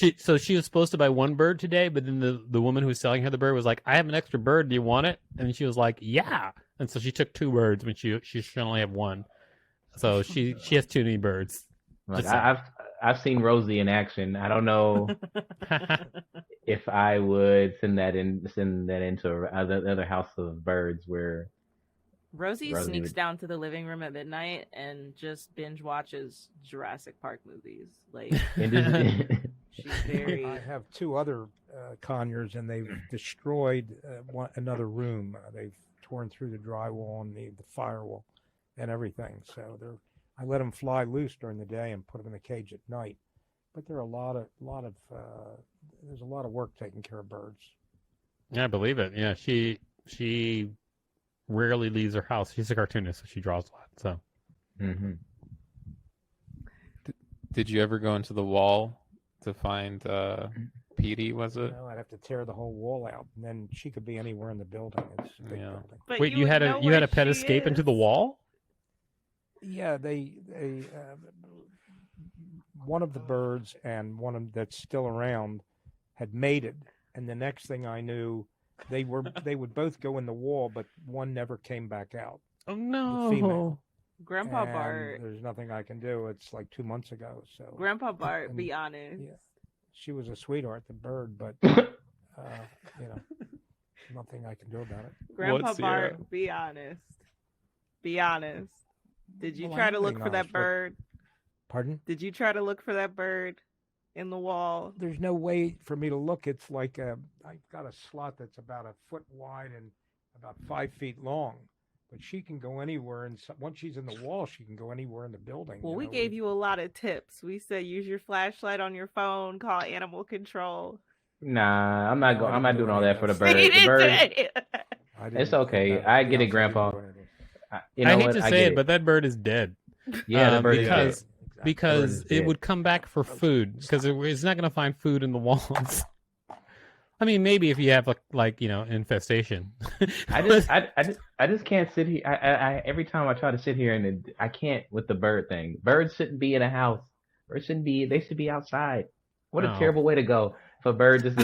was supposed to buy one bird today, but then the woman who was selling her the bird was like, "I have an extra bird. Do you want it?" And she was like, "Yeah." And so she took 2 birds when she should only have 1. So she has too many birds. Like, Just I've seen Rosie in action. I don't know if I would send that into another house of birds where Rosie Rosie sneaks would- down to the living room at midnight and just binge watches Jurassic Park movies. Like and just, she's very. I have 2 other conures, and they've destroyed another room. They've torn through the drywall and the firewall and everything. So I let them fly loose during the day and put them in a cage at night. But there are there's a lot of work taking care of birds. Yeah, I believe it. Yeah, she rarely leaves her house. She's a cartoonist, so she draws a lot. So Mhm. Did you ever go into the wall to find Petey, was it? I'd have to tear the whole wall out, and then she could be anywhere in the building. It's a big Yeah. building. But wait, you would had know a where pet she escape into the is. wall? Yeah, they one of the birds and one of that's still around had mated, and the next thing I knew, they would both go in the wall, but one never came back out. Oh The female. no! Grandpa And Bart. there's nothing I can do. It's like 2 months ago, so Grandpa Bart, and- be honest. yeah. She was a sweetheart, the bird, but nothing I can do about it. Grandpa What's Sierra? Bart, be honest. Be honest. Did you Well, try I'm to look being for that honest. What- bird? Pardon? Did you try to look for that bird in the wall? There's no way for me to look. It's like I've got a slot that's about a foot wide and about 5 feet long. But she can go anywhere, and once she's in the wall, she can go anywhere in the building. Well, we gave you a lot of tips. We said use your flashlight on your phone, call animal control. Nah, I'm not No, I going. I'm didn't not do doing all any that of for the that. bird. He The didn't bird. say it. It's okay. I get it, Grandpa. You know I hate what? to I say get it, but that bird is dead. yeah, the bird is because- dead. Because Bird is it dead. would come back for food because it's not going to find food in the walls. I mean, maybe if you have infestation. I just can't sit here. I every time I try to sit here and I can't with the bird thing. Birds shouldn't be in a house. Birds shouldn't be. They should be outside. What a No. terrible way to go. If a bird just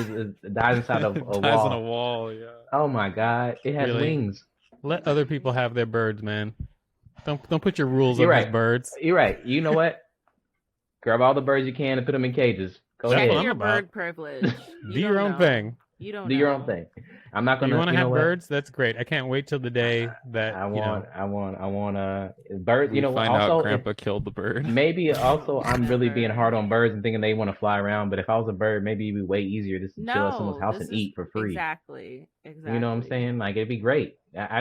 dies inside of a Dies wall. on a wall, yeah. Oh my God! It has Really? wings. Let other people have their birds, man. Don't put your rules You're on right. these birds. You're right. You know what? Grab all the birds you can and put them in cages. Go That's Check what ahead. I'm your about. bird privilege. Do your own thing. You don't Do your know. own thing. I'm not Do gonna. you want to know have what? birds? That's great. I can't wait till the day that I want birds. We You know, find also out Grandpa killed the bird. maybe also I'm really Never. being hard on birds and thinking they want to fly around. But if I was a bird, maybe it'd be way easier just to chill at someone's house this and is- eat for free. Exactly. You know what I'm saying? Like it'd be great.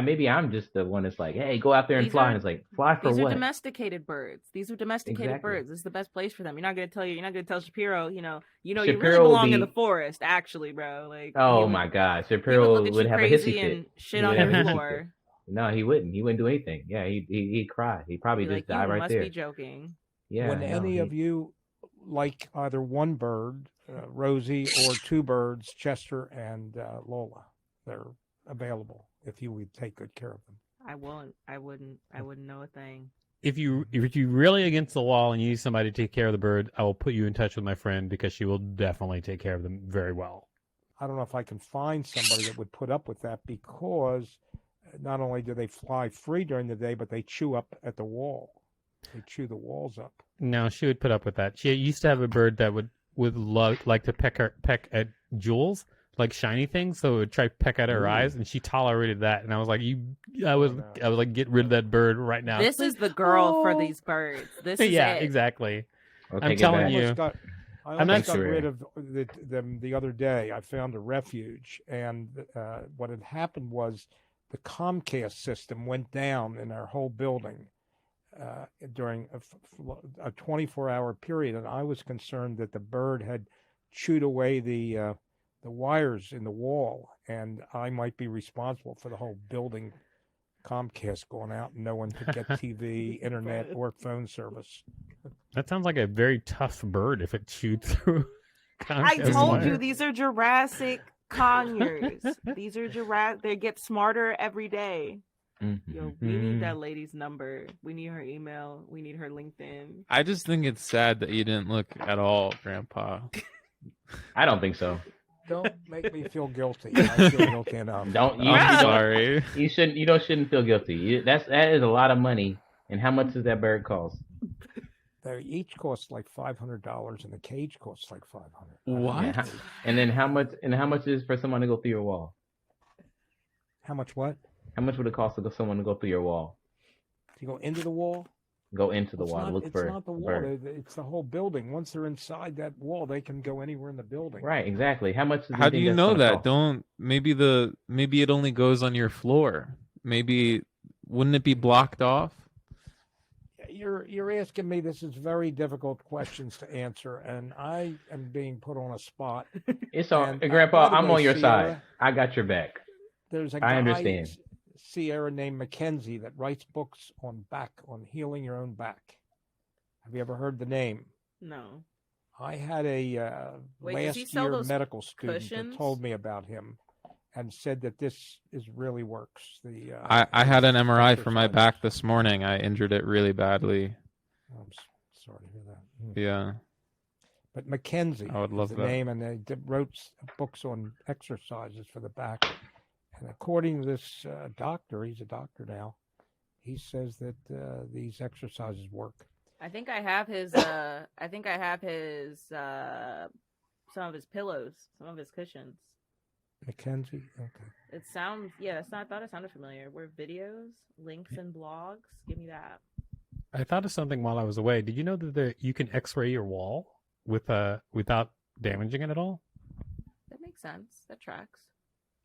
Maybe I'm just the one that's like, hey, go out there and These fly. are- And it's like, fly for These are what? domesticated birds. These are domesticated Exactly. birds. This is the best place for them. You're not gonna tell Shapiro, you really Shapiro will belong in be- the forest, actually, bro. Like Oh he my would- God, he Shapiro look at would you have a crazy hissy and fit. shit He on would have your a hissy floor. No, he wouldn't. He wouldn't do anything. Yeah, he'd cry. He'd probably Be just like, die you right must there. be joking. Yeah. When no, any of you like either one bird, Rosie, or two birds, Chester and Lola, they're available if you would take good care of them. I won't. I wouldn't know a thing. If you're really against the wall and you need somebody to take care of the bird, I will put you in touch with my friend because she will definitely take care of them very well. I don't know if I can find somebody that would put up with that, because not only do they fly free during the day, but they chew up at the wall. They chew the walls up. No, she would put up with that. She used to have a bird that would like to peck at jewels, like shiny things, so it would try to peck at her eyes, and she tolerated that. And I was like, I was like, get rid of that bird right now. This is the girl for these birds. This is yeah, it. exactly. I'll I'm take it telling back. you. I I'm almost not got sure. rid of them the other day. I found a refuge, and what had happened was the Comcast system went down in our whole building during a 24-hour period, and I was concerned that the bird had chewed away the wires in the wall, and I might be responsible for the whole building Comcast going out, and no one could get TV, internet, or phone service. That sounds like a very tough bird if it chewed through. I Comcast told wire. you these are Jurassic conures. These are Jurassic. They get smarter every day. Yo, we need that lady's number. We need her email. We need her LinkedIn. I just think it's sad that you didn't look at all, Grandpa. I don't think so. Don't make me feel guilty. I feel guilty enough. Don't you? I'm you don't- sorry. You shouldn't feel guilty. That is a lot of money. And how much does that bird cost? They each cost like $500, and the cage costs like $500. What? And then how much? And how much is for someone to go through your wall? How much? What? How much would it cost for someone to go through your wall? To go into the wall? Go into the It's wall. not, Look it's for not the a wall. bird. It's the whole building. Once they're inside that wall, they can go anywhere in the building. Right. Exactly. How much? How do you know that? Don't. Maybe it only goes on your floor. Maybe wouldn't it be blocked off? You're asking me. This is very difficult questions to answer, and I am being put on a spot. It's all, And, Grandpa. by the I'm way, on your Sierra, side. I got your back. There's a I guy, understand. Sierra, named Mackenzie, that writes books on healing your own back. Have you ever heard the name? No. I had a Wait, does he last sell year those medical student cushions? that told me about him and said that this really works. I had an MRI for my exercises. back this morning. I injured it really badly. I'm sorry to hear that. Yeah. But Mackenzie I would love is the that. name, and they wrote books on exercises for the back. And according to this doctor, he's a doctor now, he says that these exercises work. I think I have his. Some of his pillows, some of his cushions. Mackenzie? Okay. It sounds. Yeah, I thought it sounded familiar. Where videos, links, and blogs. Give me that. I thought of something while I was away. Did you know that you can X-ray your wall without damaging it at all? That makes sense. That tracks.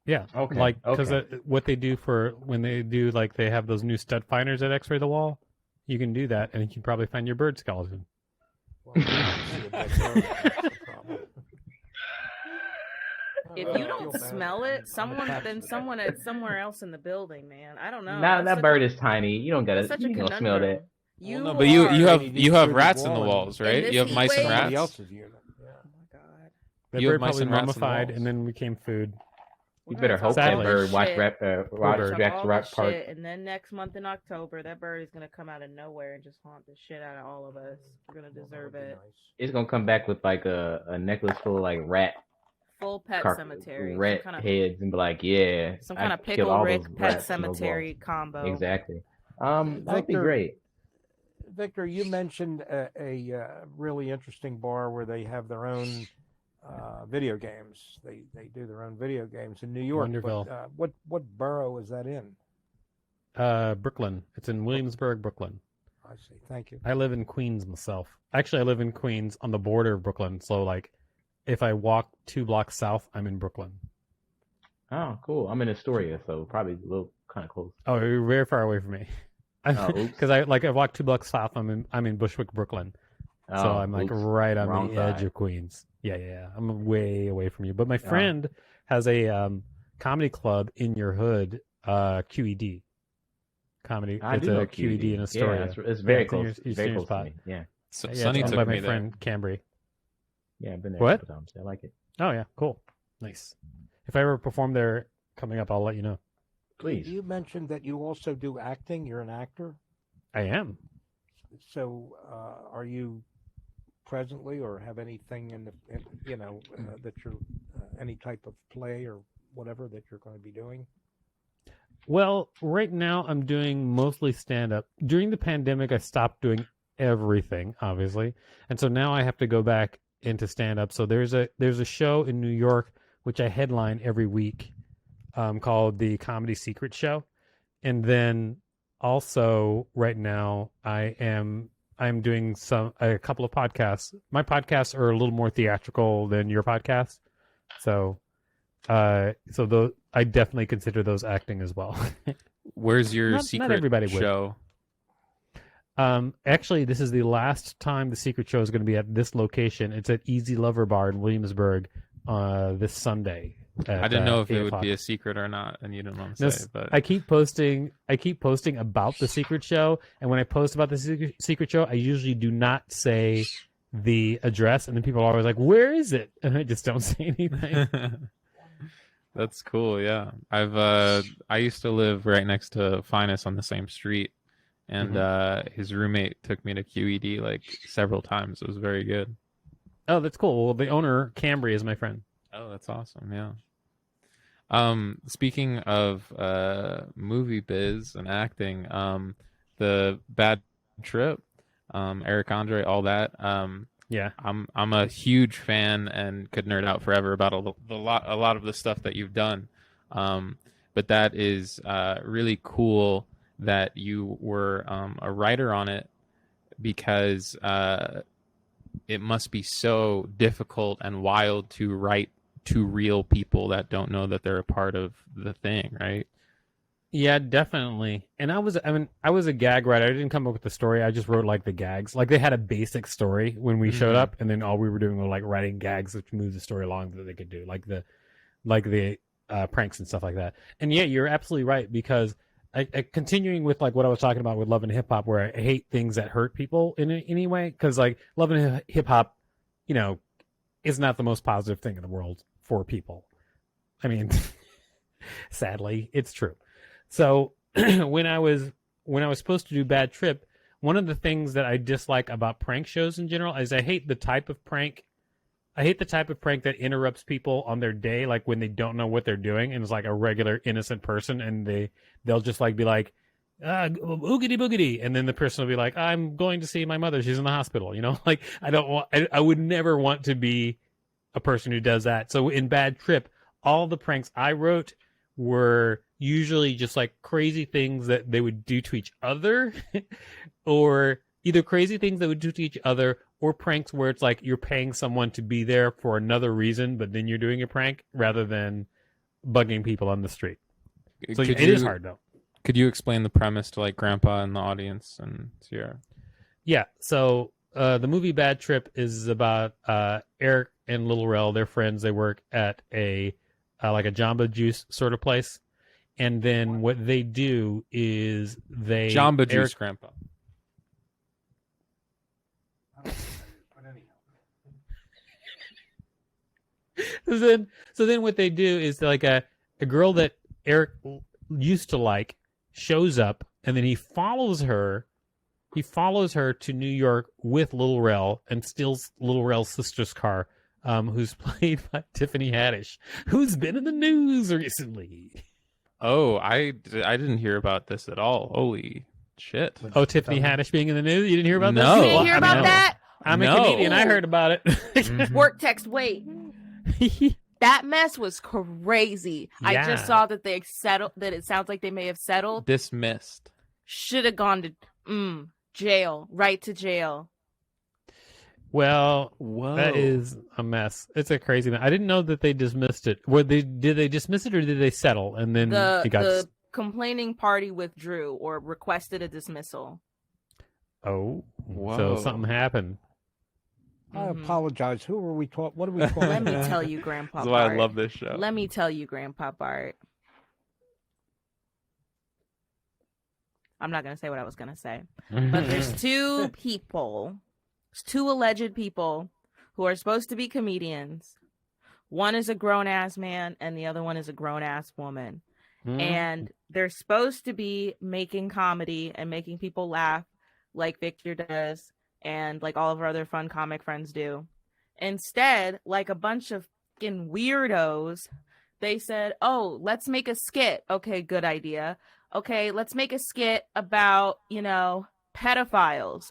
Yeah. Okay. Like because Okay. what they do when they do like they have those new stud finders that X-ray the wall. You can do that, and you can probably find your bird skeleton. Well, I see a dead bird. That's the problem. If I you feel don't bad. smell it, I'm someone attached to someone at somewhere else in the building, man. I don't know. Now That's that such bird a- is tiny. You don't that's gotta. such a You don't conundrum. smell that. You Well, no, but you are- have You you have through the rats in the wall walls, and right? this You have heat mice and wave- Somebody rats. else's unit. Yeah. Oh my god. That You have bird mice probably and rats in the mummified walls. and then became food. We're You better gonna hope talk that all bird this watch shit. Watch Bird. Talk Jack's all Rock this Park. shit, and then next month in October, that bird is gonna come out of nowhere and just haunt the shit out of all of us. We're gonna Well, that deserve would be it. nice. It's gonna come back with like a necklace full of like rat Full pet cemetery. rat Some kind of heads and be like, yeah, some I kind of killed pickle all Rick those pet rats in those walls. cemetery combo. Exactly. That would be Victor- great. Victor, you mentioned a really interesting bar where they have their own video games. They do their own video games in New York. Wonderville. But, what borough is that in? Brooklyn. It's in Williamsburg, Brooklyn. I see. Thank you. I live in Queens myself. Actually, I live in Queens on the border of Brooklyn. So, like, if I walk 2 blocks south, I'm in Brooklyn. Oh, cool. I'm in Astoria, so probably a little kind of close. Oh, you're very far away from me. Oh, oops. Because I walk 2 blocks south. I'm in Bushwick, Brooklyn. So Oh, I'm like oops. right on Wrong the edge side. of Queens. Yeah. I'm way away from you. But my friend has a comedy club in your hood, QED. comedy. I It's do know a QED in Astoria. Yeah, it's very it's in close. your very senior close spot. to me. Yeah. So, Yeah, Sonny it's owned took by me my there. friend Cambry. Yeah, I've been there What? a couple times. I like it. Oh yeah, cool, nice. If I ever perform there coming up, I'll let you know. Please. You mentioned that you also do acting. You're an actor. I am. So, are you presently, or have anything that you're any type of play or whatever that you're going to be doing? Well, right now I'm doing mostly stand-up. During the pandemic, I stopped doing everything, obviously, and so now I have to go back into stand-up. So there's a show in New York which I headline every week, called the Comedy Secret Show, and then also right now I'm doing a couple of podcasts. My podcasts are a little more theatrical than your podcast, so I definitely consider those acting as well. Where's your Not secret everybody would. show? Actually, this is the last time the secret show is going to be at this location. It's at Easy Lover Bar in Williamsburg this Sunday. I didn't know if it 8 would o'clock. be a secret or not, and you didn't want to No, say. But I keep posting about the secret show, and when I post about the secret show, I usually do not say the address, and then people are always like, "Where is it?" And I just don't say anything. That's cool. Yeah, I used to live right next to Phines on the same street, and his roommate took me to QED like several times. It was very good. Oh, that's cool. Well, the owner, Cambry, is my friend. Oh, that's awesome. Yeah. Speaking of movie biz and acting, the Bad Trip, Eric Andre, all that. Yeah. I'm a huge fan and could nerd out forever about a lot of the stuff that you've done. But that is really cool that you were a writer on it, because it must be so difficult and wild to write to real people that don't know that they're a part of the thing, right? Yeah, definitely. And I was a gag writer. I didn't come up with the story. I just wrote like the gags. Like they had a basic story when we showed up, and then all we were doing was like writing gags which moved the story along that they could do, like the pranks and stuff like that. And yeah, you're absolutely right, because I continuing with like what I was talking about with Love and Hip Hop, where I hate things that hurt people in any way, because like Love and Hip Hop, is not the most positive thing in the world for people. I mean, sadly, it's true. So when I was supposed to do Bad Trip, one of the things that I dislike about prank shows in general is I hate the type of prank. I hate the type of prank that interrupts people on their day, like when they don't know what they're doing, and it's like a regular innocent person, and they'll just like be like, oogity boogity, and then the person will be like, I'm going to see my mother, she's in the hospital. Like I would never want to be a person who does that. So in Bad Trip, all the pranks I wrote were usually just like crazy things that they would do to each other, or either crazy things they would do to each other, or pranks where it's like you're paying someone to be there for another reason, but then you're doing a prank rather than bugging people on the street. So it is hard though. Could you explain the premise to like Grandpa and the audience and Sierra? Yeah. So the movie Bad Trip is about Eric and Little Rel. They're friends. They work at a like a Jamba Juice sort of place. And then what they do is Jamba Juice, Grandpa. So then what they do is like a girl that Eric used to like shows up, and then he follows her to New York with Little Rel and steals Little Rel's sister's car, who's played by Tiffany Haddish, who's been in the news recently. Oh, I didn't hear about this at all. Holy shit. Oh, Tiffany Haddish being in the news? You didn't hear about No. this? You didn't hear about that? I'm a comedian. I heard about it. Work text, wait. That mess was crazy. Yeah. I just saw that they settled, that it sounds like they may have settled. Dismissed. Should have gone to jail, right to jail. Well, Whoa. that is a mess. It's a crazy mess. I didn't know that they dismissed it. Did they dismiss it, or did they settle? And then The complaining party withdrew or requested a dismissal. Oh, Whoa. so something happened. I apologize. Who are we talking? What are we talking Let me about? tell you, Grandpa That's Bart. why I love this show. Let me tell you, Grandpa Bart. I'm not going to say what I was going to say. But there's two people, two alleged people who are supposed to be comedians. One is a grown-ass man and the other one is a grown-ass woman. And they're supposed to be making comedy and making people laugh like Victor does and like all of our other fun comic friends do. Instead, like a bunch of fucking weirdos, they said, oh, let's make a skit. Okay, good idea. Okay, let's make a skit about, you know, pedophiles.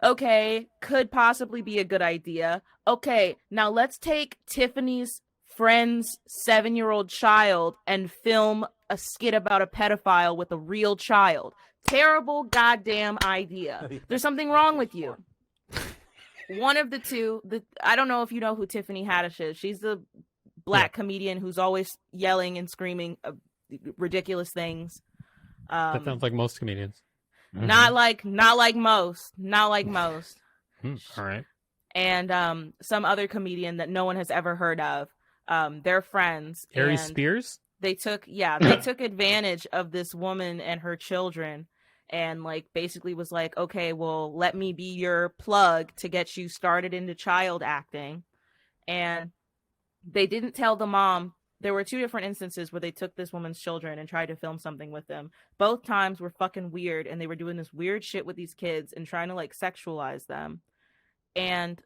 Okay, could possibly be a good idea. Okay, now let's take Tiffany's friend's 7-year-old child and film a skit about a pedophile with a real child. Terrible goddamn idea. There's something wrong with you. One of the two, I don't know if you know who Tiffany Haddish is. She's the black comedian who's always yelling and screaming ridiculous things. That sounds like most comedians. Not like most. All right. And some other comedian that no one has ever heard of. They're friends. Ari and Spears? They took advantage of this woman and her children and like basically was like, okay, well, let me be your plug to get you started into child acting. And they didn't tell the mom. There were 2 different instances where they took this woman's children and tried to film something with them. Both times were fucking weird, and they were doing this weird shit with these kids and trying to like sexualize them. And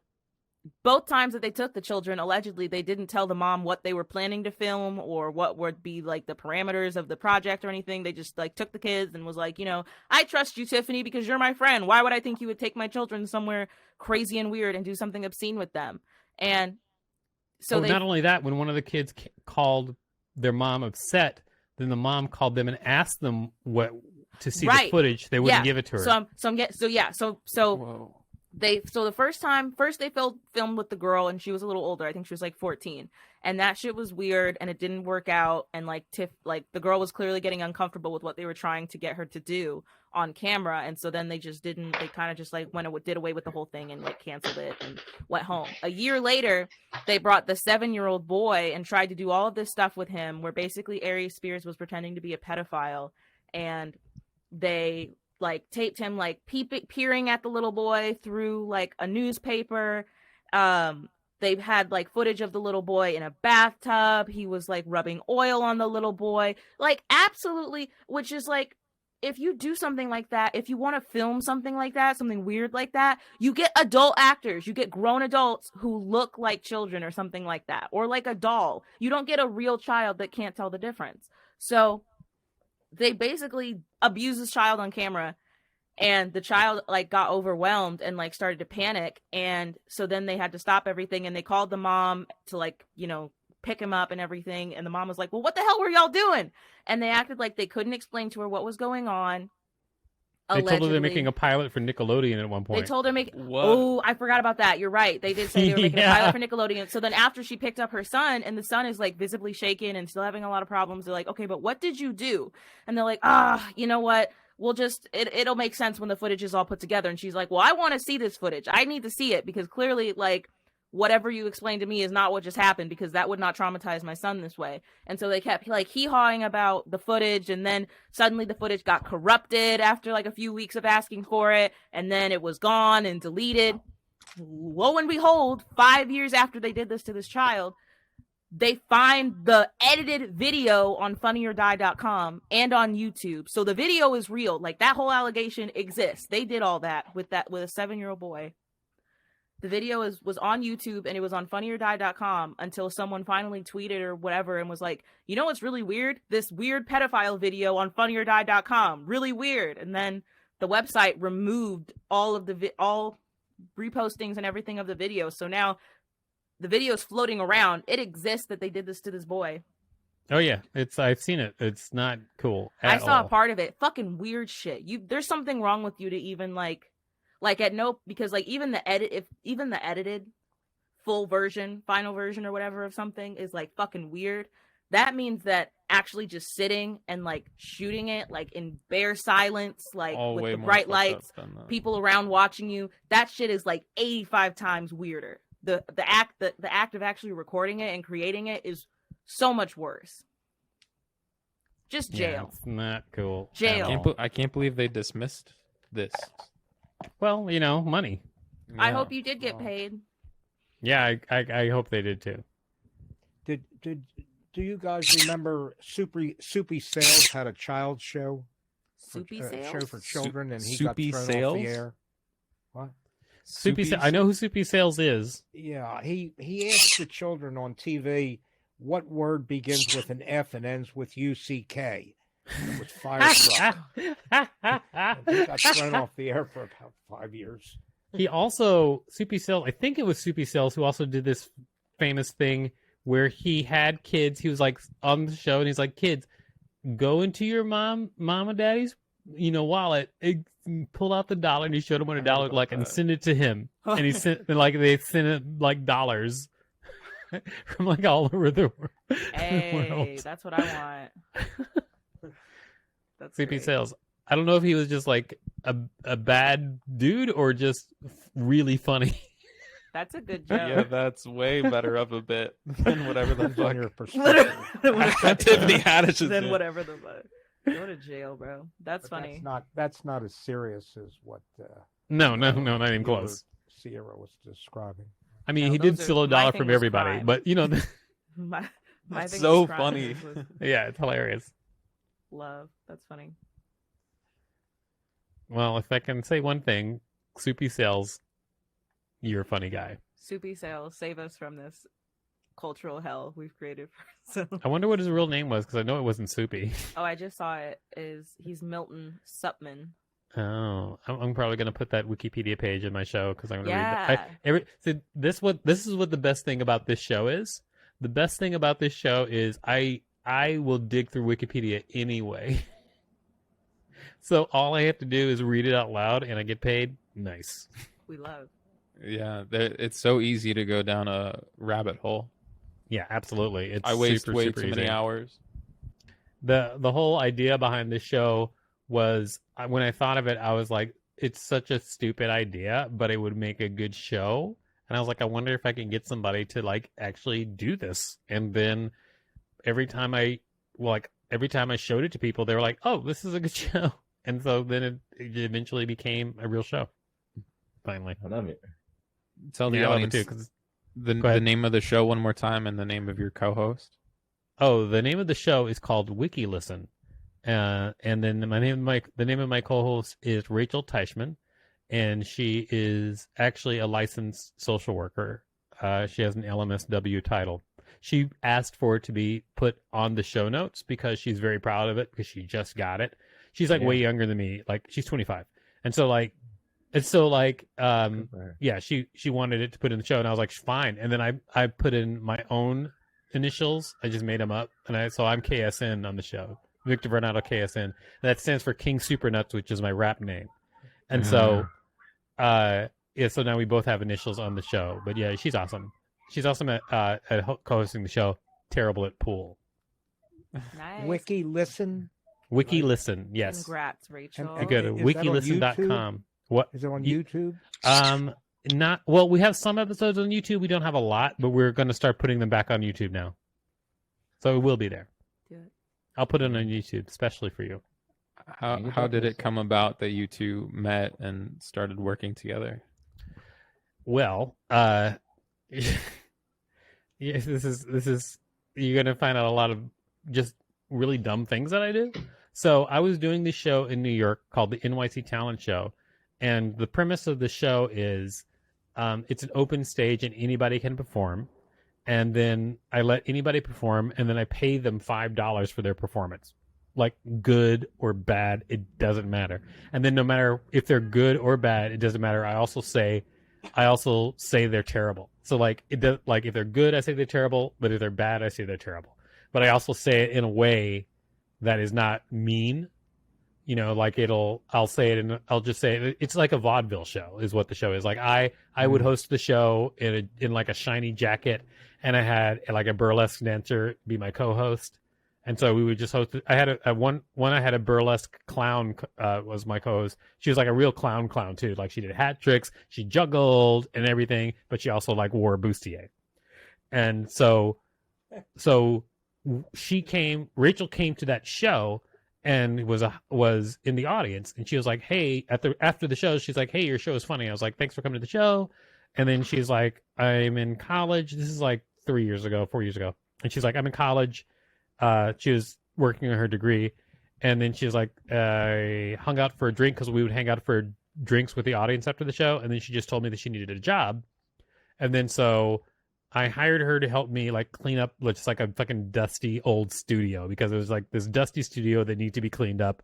both times that they took the children, allegedly, they didn't tell the mom what they were planning to film or what would be like the parameters of the project or anything. They just like took the kids and was like, you know, I trust you, Tiffany, because you're my friend. Why would I think you would take my children somewhere crazy and weird and do something obscene with them? And so not only that, when one of the kids called their mom upset, then the mom called them and asked them what to see the footage. They wouldn't give it to her. Whoa. First they filmed with the girl and she was a little older. I think she was like 14, and that shit was weird and it didn't work out. And like the girl was clearly getting uncomfortable with what they were trying to get her to do on camera. And so then they kind of just like did away with the whole thing and like canceled it and went home. A year later, they brought the 7-year-old boy and tried to do all of this stuff with him where basically Ari Spears was pretending to be a pedophile, and they like taped him like peering at the little boy through like a newspaper. They've had like footage of the little boy in a bathtub. He was like rubbing oil on the little boy, like absolutely, which is like, if you do something like that, if you want to film something like that, something weird like that, you get adult actors, you get grown adults who look like children or something like that, or like a doll. You don't get a real child that can't tell the difference. So they basically abused this child on camera, and the child like got overwhelmed and like started to panic. And so then they had to stop everything, and they called the mom to like, you know, pick him up and everything. And the mom was like, well, what the hell were y'all doing? And they acted like they couldn't explain to her what was going on. They told her they're making a pilot for Nickelodeon at one point. They told her oh, I forgot about that. You're right. They did say they were making a pilot for Nickelodeon. So then after she picked up her son, and the son is like visibly shaken and still having a lot of problems, they're like, okay, but what did you do? And they're like, you know what? We'll just, it'll make sense when the footage is all put together. And she's like, well, I want to see this footage. I need to see it, because clearly like whatever you explained to me is not what just happened, because that would not traumatize my son this way. And so they kept like hee-hawing about the footage, and then suddenly the footage got corrupted after like a few weeks of asking for it, and then it was gone and deleted. Lo and behold, 5 years after they did this to this child, they find the edited video on funnyordie.com and on YouTube. So the video is real. Like that whole allegation exists. They did all that with a 7-year-old boy. The video was on YouTube and it was on funnyordie.com until someone finally tweeted or whatever and was like, you know what's really weird? This weird pedophile video on funnyordie.com. Really weird. And then the website removed all of all repostings and everything of the video. So now the video is floating around. It exists that they did this to this boy. Oh yeah, I've seen it. It's not cool at I saw all. a part of it. Fucking weird shit. There's something wrong with you to even because even the edited full version, final version or whatever of something is like fucking weird. That means that actually just sitting and like shooting it like in bare silence, like with the bright lights, people around watching you, that shit is like 85 times weirder. The act of actually recording it and creating it is so much worse. Just Yeah, jail. it's not cool. at Jail. all. I can't believe they dismissed this. Well, money. I Yeah. hope you did get Well. paid. Yeah, I hope they did too. Do you guys remember Soupy Sales had a child show? Soupy Show sales. for children, and he Soupy got thrown Sales? off the air. What? I know who Soupy Sales is. Yeah, he asked the children on TV what word begins with an F and ends with UCK. And it was fire truck. And he got thrown off the air for about 5 years. He also, Soupy Sales, I think it was Soupy Sales who also did this famous thing where he had kids. He was like on the show and he's like, kids, go into your mom and daddy's, wallet, pull out the dollar, and he showed them what a dollar looked like and send it to him. And he sent, they sent it like dollars from like all over the world. Hey, that's what I want. That's Soupy great. Sales. I don't know if he was just like a bad dude or just really funny. That's a good joke. Yeah, that's way better of a bit than whatever the Depends on your fuck perspective. Tiffany Haddish is Then in. whatever the fuck. Go to jail, bro. That's But funny. That's not as serious as what No, not even close. Sierra was describing. I mean, No, he did those are- steal a my dollar thing from was everybody, crime. but My That's thing so was crime. funny. Was yeah, it's hilarious. love. That's funny. Well, if I can say one thing, Soupy Sales, you're a funny guy. Soupy Sales, save us from this cultural hell we've created for ourselves. I wonder what his real name was because I know it wasn't Soupy. Oh, I just saw it. He's Milton Supman. Oh, I'm probably gonna put that Wikipedia page in my show because I'm gonna Yeah. read that. This is what the best thing about this show is. The best thing about this show is I will dig through Wikipedia anyway. So all I have to do is read it out loud and I get paid. Nice. We love. Yeah, it's so easy to go down a rabbit hole. Yeah, absolutely. It's I waste super, way super too easy. many hours. The whole idea behind this show was when I thought of it, I was like, it's such a stupid idea, but it would make a good show. And I was like, I wonder if I can get somebody to like actually do this. And then every time I showed it to people, they were like, oh, this is a good show. And so then it eventually became a real show. Finally. I love it. Tell the Yeah, I love it audience too, 'cause- the Go ahead. name of the show one more time and the name of your co-host. Oh, the name of the show is called WikiListen. And then the name of my co-host is Rachel Teichman, and she is actually a licensed social worker. She has an LMSW title. She asked for it to be put on the show notes because she's very proud of it because she just got it. She's like Yeah. way younger than me. Like she's 25. And so like Good for her. yeah, she wanted it to put in the show and I was like, fine. And then I put in my own initials. I just made them up. And so I'm KSN on the show. Victor Varnado KSN. That stands for King Supernuts, which is my rap name. And so so now we both have initials on the show. But yeah, she's awesome. She's awesome at co-hosting the show. Terrible at pool. Nice. WikiListen. WikiListen, yes. Congrats, Rachel. You go to Is that on wikilisten.com. What? Is it on You- YouTube? Not well. We have some episodes on YouTube. We don't have a lot, but we're going to start putting them back on YouTube now. So it will be there. Do it. I'll put it on YouTube, especially for you. How did it come about that you two met and started working together? Well, yes, this is you're going to find out a lot of just really dumb things that I do. So I was doing this show in New York called the NYC Talent Show, and the premise of the show is it's an open stage and anybody can perform, and then I let anybody perform, and then I pay them $5 for their performance, like good or bad, it doesn't matter. And then no matter if they're good or bad, it doesn't matter. I also say they're terrible. So like it does, like if they're good, I say they're terrible, but if they're bad, I say they're terrible. But I also say it in a way that is not mean, like I'll say it and I'll just say it. It's like a vaudeville show is what the show is. Like I would host the show in like a shiny jacket, and I had like a burlesque dancer be my co-host. And so we would just host it. I had I had a burlesque clown was my co-host. She was like a real clown too. Like she did hat tricks, she juggled and everything, but she also like wore a bustier. And so Rachel came to that show and was in the audience, and she was like, hey, after the show, she's like, hey, your show is funny. I was like, thanks for coming to the show. And then she's like, I'm in college. This is like 4 years ago. And she's like, I'm in college. She was working on her degree. And then she was like, I hung out for a drink because we would hang out for drinks with the audience after the show. And then she just told me that she needed a job. And then so I hired her to help me like clean up just like a fucking dusty old studio, because it was like this dusty studio that needed to be cleaned up.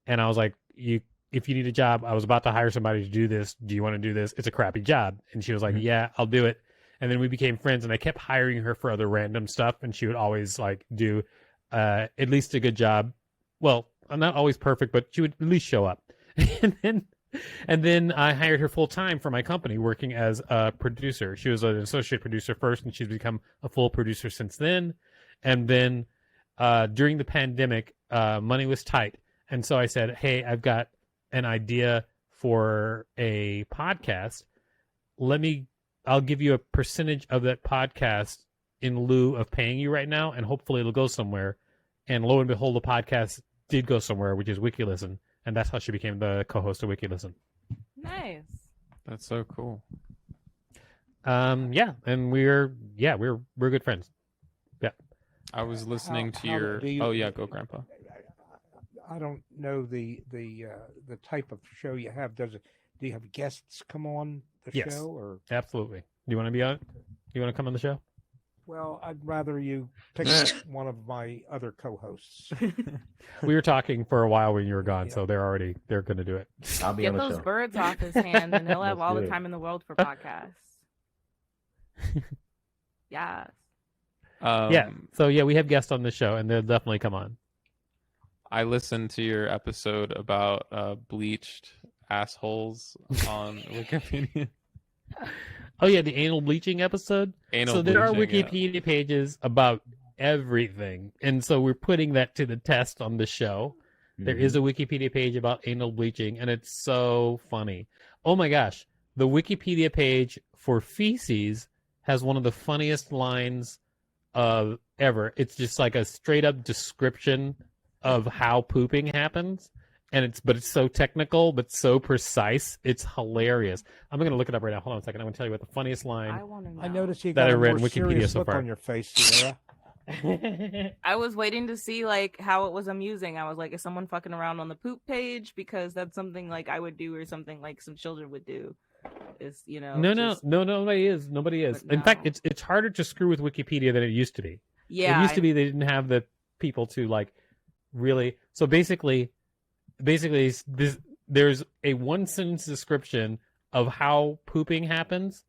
And I was like, if you need a job, I was about to hire somebody to do this. Do you want to do this? It's a crappy job. And she was like, yeah, I'll do it. And then we became friends, and I kept hiring her for other random stuff. And she would always like do at least a good job. Well, I'm not always perfect, but she would at least show up. And then I hired her full time for my company, working as a producer. She was an associate producer first, and she's become a full producer since then. And then during the pandemic, money was tight. And so I said, hey, I've got an idea for a podcast. I'll give you a percentage of that podcast in lieu of paying you right now, and hopefully it'll go somewhere. And lo and behold, the podcast did go somewhere, which is WikiListen. And that's how she became the co-host of WikiListen. Nice. That's so cool. Yeah, and we're good friends. Yeah. I was listening to How your. do you- Oh yeah, go Grandpa. I don't know the type of show you have. Do you have guests come on the Yes. show, or? Absolutely. Do you want to be on? You want to come on the show? Well, I'd rather you pick one of my other co-hosts. We were talking for a while when you were gone, Yeah. so they're going to do it. I'll be Get on the those show. birds off his hands, and he'll have Let's all do the it. time in the world for podcasts. Yes. Yeah. So yeah, we have guests on the show, and they'll definitely come on. I listened to your episode about bleached assholes on Wikipedia. Oh yeah, the anal bleaching episode. Anal So there are bleaching, Wikipedia pages about everything, and so we're putting that to the test on the show. There is a Wikipedia page about anal bleaching, and it's so funny. Oh my gosh, the Wikipedia page for feces has one of the funniest lines ever. It's just like a straight up description of how pooping happens. And it's so technical, but so precise. It's hilarious. I'm going to look it up right now. Hold on a second. I'm going to tell you what the funniest line. I want to know. I noticed you That got I a read more in Wikipedia serious so look far. on your face, Sierra. I was waiting to see like how it was amusing. I was like, is someone fucking around on the poop page? Because that's something like I would do, or something like some children would do. Is No, nobody is. Nobody is. But In fact, no. it's harder to screw with Wikipedia than it used to be. Yeah. It used to be they didn't have the people to like really. So basically, there's a one sentence description of how pooping happens,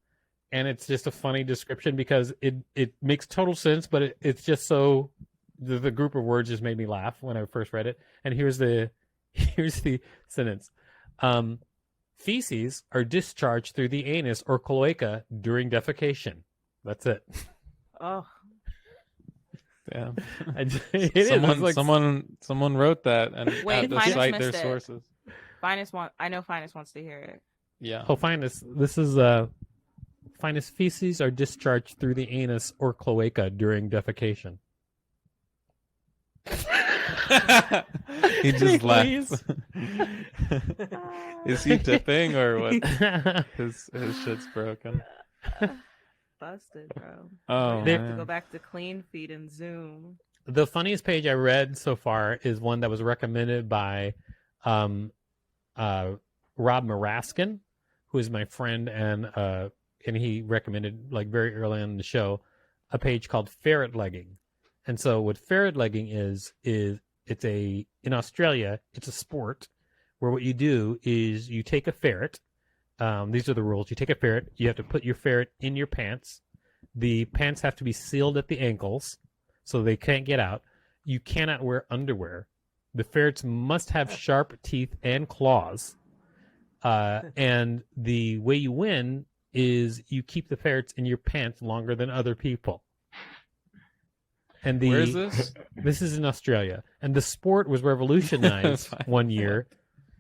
and it's just a funny description because it makes total sense, but it's just so the group of words just made me laugh when I first read it. And here's the sentence. Feces are discharged through the anus or cloaca during defecation. That's it. Oh, Damn. It is. It's like- Someone wrote that and Wait, had to Phines cite their missed it. sources. I know Phines wants to hear it. Yeah. Oh, Phines. This is Phines. Feces are discharged through the anus or cloaca during defecation. He just Please. laughs. Is he dipping or what? His shit's broken. Busted, bro. Oh, I have to man. go back to clean feed and Zoom. The funniest page I read so far is one that was recommended by Rob Maraskin, who is my friend, and he recommended like very early on in the show a page called Ferret Legging. And so what ferret legging is in Australia, it's a sport where what you do is you take a ferret. These are the rules. You take a ferret. You have to put your ferret in your pants. The pants have to be sealed at the ankles so they can't get out. You cannot wear underwear. The ferrets must have sharp teeth and claws. And the way you win is you keep the ferrets in your pants longer than other people. And Where is this? This is in Australia. And the sport was revolutionized one year.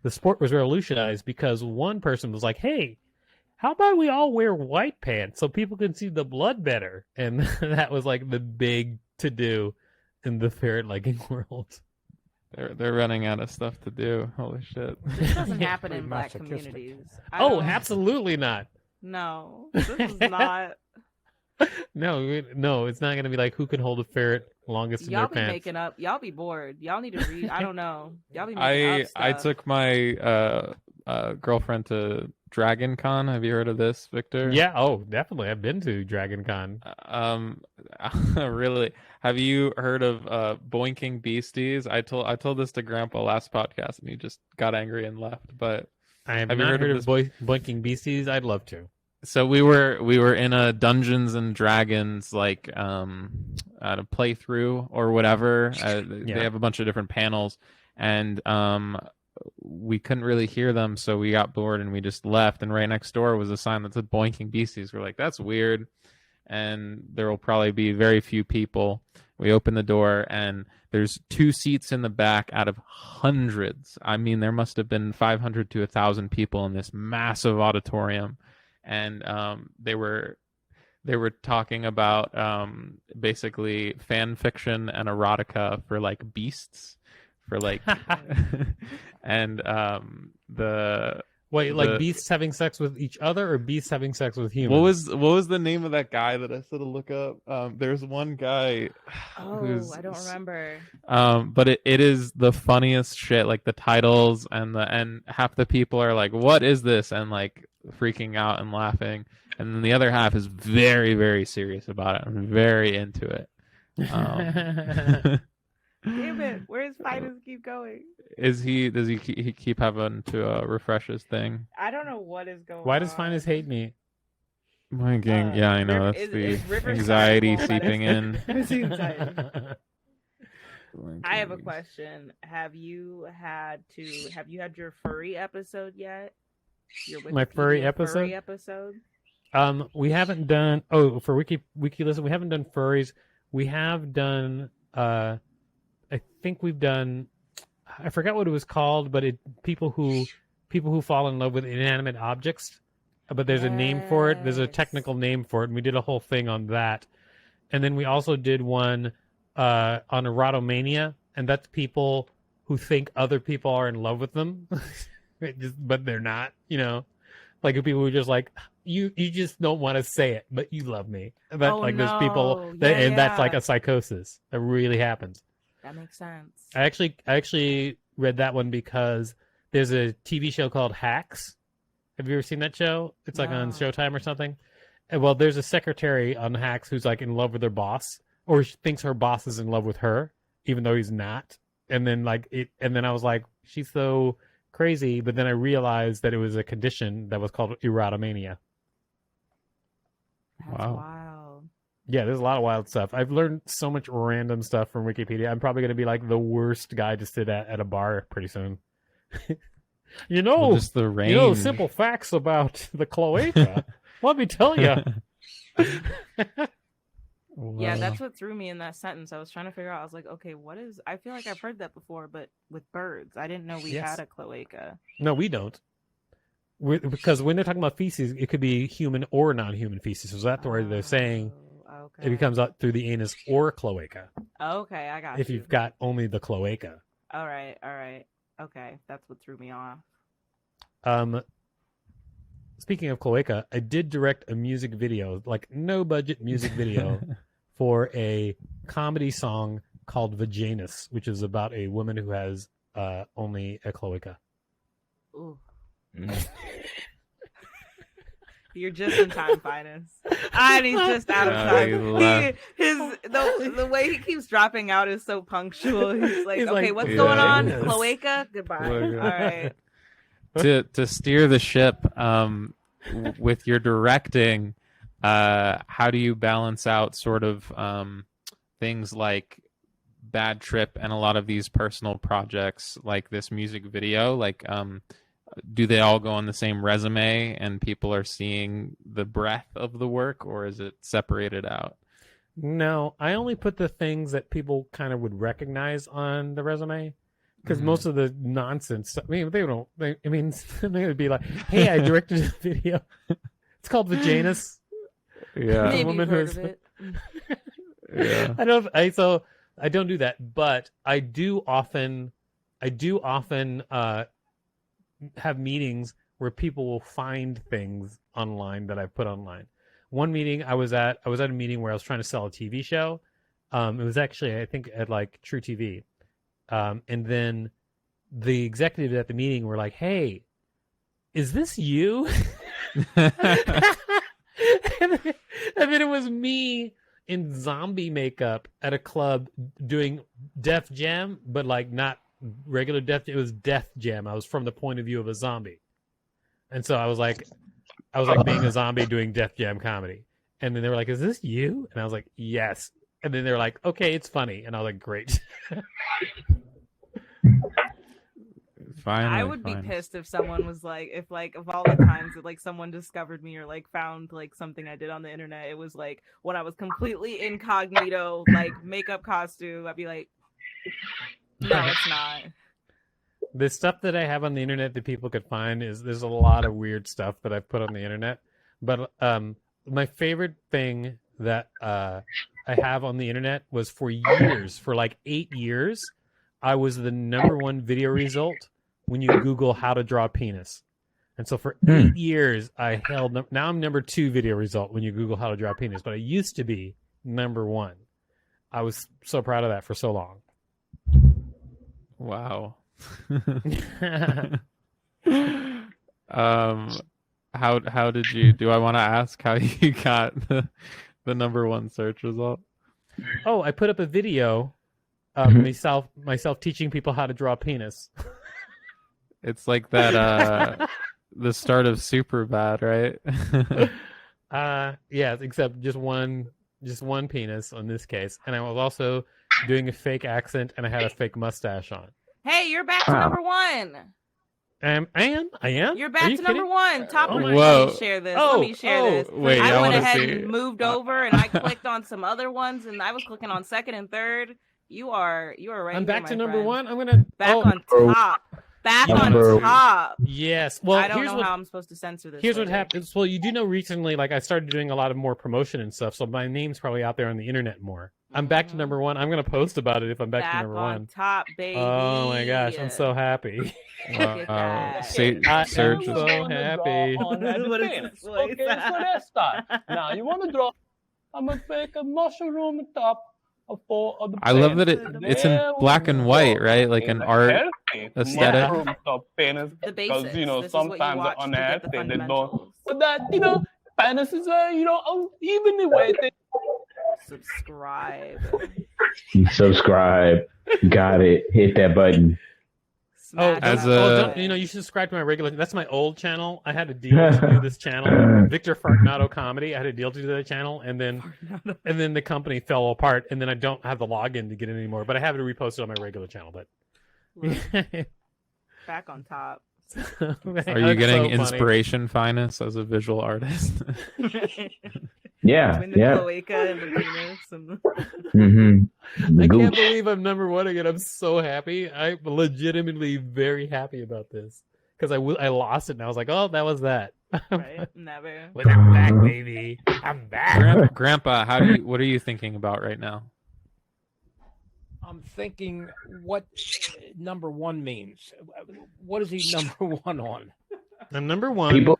The sport was revolutionized because one person was like, hey, how about we all wear white pants so people can see the blood better? And that was like the big to-do in the ferret liking world. They're running out of stuff to do. Holy shit. This doesn't Yeah, happen pretty in black masochistic. communities. Oh, absolutely not. No, this is not. No, it's not gonna be like who can hold a ferret longest in Y'all their be pants. making up. Y'all be bored. Y'all need to read. I don't know. Y'all be making up stuff. I took my girlfriend to Dragon Con. Have you heard of this, Victor? Yeah, oh, definitely. I've been to Dragon Con. Really? Have you heard of Boinking Beasties? I told this to Grandpa last podcast, and he just got angry and left. But I have you not heard of this? Blinking Beasties. I'd love to. So we were in a Dungeons and Dragons like at a playthrough or whatever. They have a bunch of different panels, and we couldn't really hear them, so we got bored and we just left. And right next door was a sign that said Boinking Beasties. We're like, that's weird, and there will probably be very few people. We open the door, and there's 2 seats in the back out of hundreds. I mean, there must have been 500 to 1,000 people in this massive auditorium. And they were talking about basically fan fiction and erotica for like beasts, for like and beasts having sex with each other or beasts having sex with humans? What was the name of that guy that I said to look up? There's one guy I don't remember. But it is the funniest shit. Like the titles and half the people are like, what is this? And like freaking out and laughing, and then the other half is very, very serious about it. I'm very into it. Damn it! Where's Phines keep going? Does he keep having to refresh his thing? I don't know what is going on. Why does Phines hate me? My gang, yeah, I know. That's the anxiety seeping in. I have a question. Have you had your furry episode yet? My furry episode? We haven't done. Oh, for WikiListen, we haven't done furries. We have done. I think we've done. I forgot what it was called, but people who fall in love with inanimate objects. But there's a name for it. There's a technical name for it, and we did a whole thing on that. And then we also did one on erotomania, and that's people who think other people are in love with them. But they're not, like people who just like you just don't want to say it, but you love me. There's people that's like a psychosis that really happens. That makes sense. I actually read that one because there's a TV show called Hacks. Have you ever seen that show? It's like on Showtime or something. And well, there's a secretary on Hacks who's like in love with her boss, or she thinks her boss is in love with her, even though he's not. And then I was like, she's so crazy, but then I realized that it was a condition that was called erotomania. That's wild. Yeah, there's a lot of wild stuff. I've learned so much random stuff from Wikipedia. I'm probably going to be like the worst guy to sit at a bar pretty soon. Just the range. Simple facts about the cloaca. Let me tell you. Wow. Yeah, that's what threw me in that sentence. I was trying to figure out. I was like, okay, what is? I feel like I've heard that before, but with birds, I didn't know we had a cloaca. No, we don't. Because when they're talking about feces, it could be human or non-human feces. So that's where they're saying it comes out through the anus or cloaca. Okay, I got if you've got only the cloaca. All right. Okay, that's what threw me off. Speaking of cloaca, I did direct a music video, like no budget music video, for a comedy song called Vaginus, which is about a woman who has only a cloaca. Ooh. You're just in time, Phines. And he's just out of time. The way he keeps dropping out is so punctual. He's like, okay, what's going on? Cloaca? Goodbye. All right. To steer the ship with your directing, how do you balance out sort of things like Bad Trip and a lot of these personal projects like this music video? Like, do they all go on the same resume and people are seeing the breadth of the work, or is it separated out? No, I only put the things that people kind of would recognize on the resume. Because most of the nonsense, they would be like, hey, I directed a video. It's called Vaginus. Yeah. Maybe you've heard of it. Yeah. So I don't do that, but I do often have meetings where people will find things online that I put online. One meeting I was at a meeting where I was trying to sell a TV show. It was actually, I think, at like True TV. And then the executives at the meeting were like, "Hey, is this you?" And then it was me in zombie makeup at a club doing Def Jam, but like not regular Def. It was Death Jam. I was from the point of view of a zombie, and so I was like being a zombie doing Def Jam comedy. And then they were like, "Is this you?" And I was like, "Yes." And then they were like, "Okay, it's funny." And I was like, "Great." Finally, I would be pissed if someone was like, if of all the times that like someone discovered me or like found like something I did on the internet, it was like when I was completely incognito, like makeup costume, I'd be like, no, it's not. The stuff that I have on the internet that people could find there's a lot of weird stuff that I've put on the internet. But my favorite thing that I have on the internet was for like 8 years, I was the #1 video result when you Google how to draw penis. And so for 8 years, I held. Now I'm #2 video result when you Google how to draw penis, but I used to be #1. I was so proud of that for so long. Wow. How did you? Do I want to ask how you got the #1 search result? Oh, I put up a video of myself teaching people how to draw penis. It's like that the start of Superbad, right? Yeah, except just one penis in this case. And I was also doing a fake accent and I had a fake mustache on. Hey, you're back to #1. I am. You're back to #1. Top Oh my let me God. share this. Oh, Let me share this. wait, I I went wanna ahead see. and moved over, and I clicked on some other ones, and I was clicking on second and third. You are right. I'm back to my #1. friend. I'm gonna Back on top. Back on top. Yes. Well, I don't here's know what, how I'm supposed to censor this. Here's what later. happens. Well, you do know recently, like I started doing a lot of more promotion and stuff, so my name's probably out there on the internet more. I'm back to #1. I'm gonna post about it if I'm back to #1. on top, baby. Oh my gosh, I'm so happy. that. Search I is am so happy. What is this voice? Okay, so let's start. Now you want to draw. I'm gonna make a mushroom on top of the I love that penis. it's in There black we and go. white, right? Like In an the art healthy aesthetic. mushroom top penis. The Because basics. you know This is what you sometimes watch on to get that the they don't. fundamentals. But that penis is evenly weighted. Subscribe. Got it. Hit that button. Oh, Smash as that a- button. you should subscribe to my regular. That's my old channel. I had a deal to do this channel, Victor Varnado Comedy. I had a deal to do that channel, and then the company fell apart, and then I don't have the login to get it anymore. But I have it reposted on my regular channel. But Look, back on top. Are you getting inspiration, Phines, as a visual artist? Yeah, Between the yeah. cloaca and the penis and the... Mm-hmm. The I can't gooch. believe I'm #1 again. I'm so happy. I'm legitimately very happy about this because I lost it and I was like, oh, that was that. right? Never. But I'm back, baby. I'm back. Grandpa, what are you thinking about right now? I'm thinking what #1 means. What is he #1 on? I'm #1. People.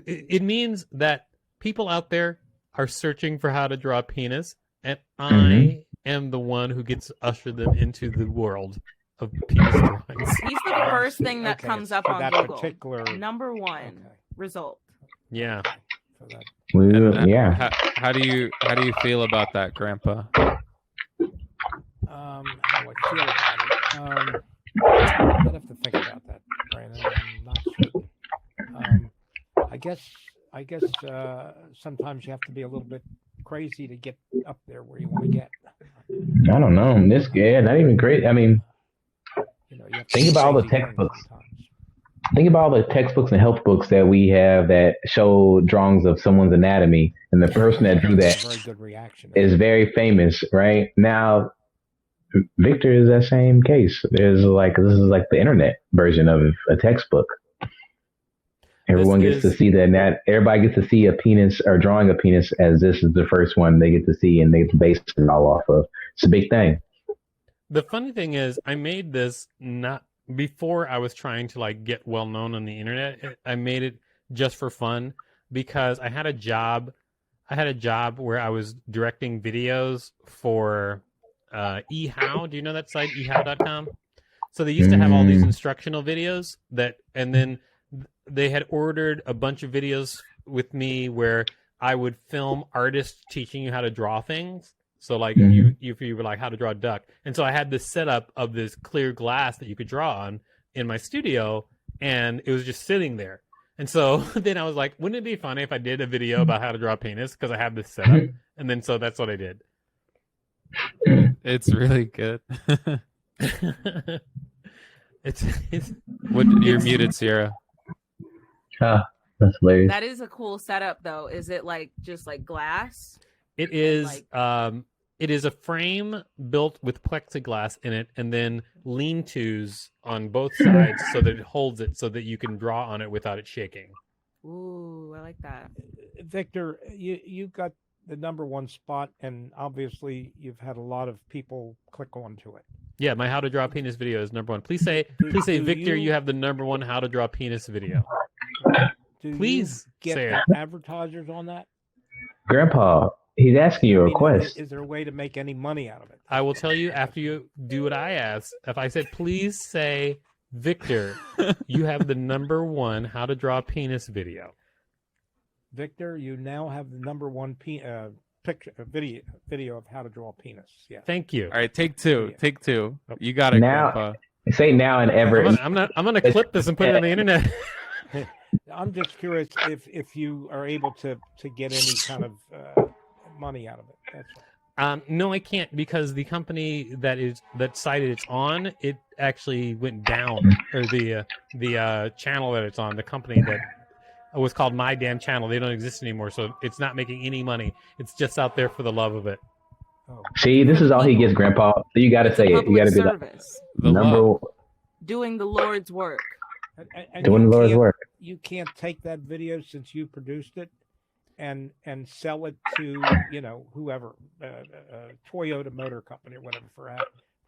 It means that people out there are searching for how to draw a penis, and I Mhm. am the one who gets ushered them into the world of penis drawings. He's the first thing that Okay, comes up for on that Google. particular. #1 Okay, result. Yeah. for that. Yeah. How do you feel about that, Grandpa? How I feel about it. I'd have to think about that, Brandon. I'm not certain. I guess sometimes you have to be a little bit crazy to get up there where you want to get. I don't know. Not even great. I mean, You have to Think do about all the crazy things textbooks. sometimes. think about all the textbooks and health books that we have that show drawings of someone's anatomy, and the person that drew That's that a very good reaction. is very famous, right? Now, Victor is that same case. This is like the internet version of a textbook. Everyone gets to see everybody gets to see a penis or drawing a penis as this is the first one they get to see, and they base it all off of. It's a big thing. The funny thing is, I made this not before I was trying to like get well known on the internet. I made it just for fun because I had a job. I had a job where I was directing videos for eHow. Do you know that site, eHow.com? So they used to have all these instructional videos and then they had ordered a bunch of videos with me where I would film artists teaching you how to draw things. So like if you were like how to draw a duck. And so I had this setup of this clear glass that you could draw on in my studio, and it was just sitting there. And so then I was like, wouldn't it be funny if I did a video about how to draw a penis? Because I have this setup. And then so that's what I did. It's really good. it's You're muted, Sierra. That's hilarious. That is a cool setup, though. Is it like just like glass? It is. It is a frame built with plexiglass in it, and then lean-tos on both sides so that it holds it, so that you can draw on it without it shaking. Ooh, I like that. Victor, you got the #1 spot, and obviously you've had a lot of people click onto it. Yeah, my how to draw penis video is #1. Please say, Victor, you have the #1 how to draw penis video. Please get say it. advertisers on that? Grandpa, he's asking you a request. Is there a way to make any money out of it? I will tell you after you do what I asked. If I said, please say, Victor, you have the #1 how to draw penis video. Victor, you now have the #1 picture video of how to draw a penis. Yeah. Thank you. All right, take two. Take two. You got it, Now- Grandpa. Say now and ever. I'm gonna clip this and put it on the internet. I'm just curious if you are able to get any kind of money out of it. That's all. No, I can't, because the company that site it's on, it actually went down, or the channel that it's on, the company that was called My Damn Channel, they don't exist anymore, so it's not making any money. It's just out there for the love of it. Oh. See, this is all he gets, Grandpa. So you got to say it. You got to be like service. Doing the Lord's work. And doing you the Lord's can't- work. You can't take that video since you produced it and sell it to whoever, Toyota Motor Company or whatever for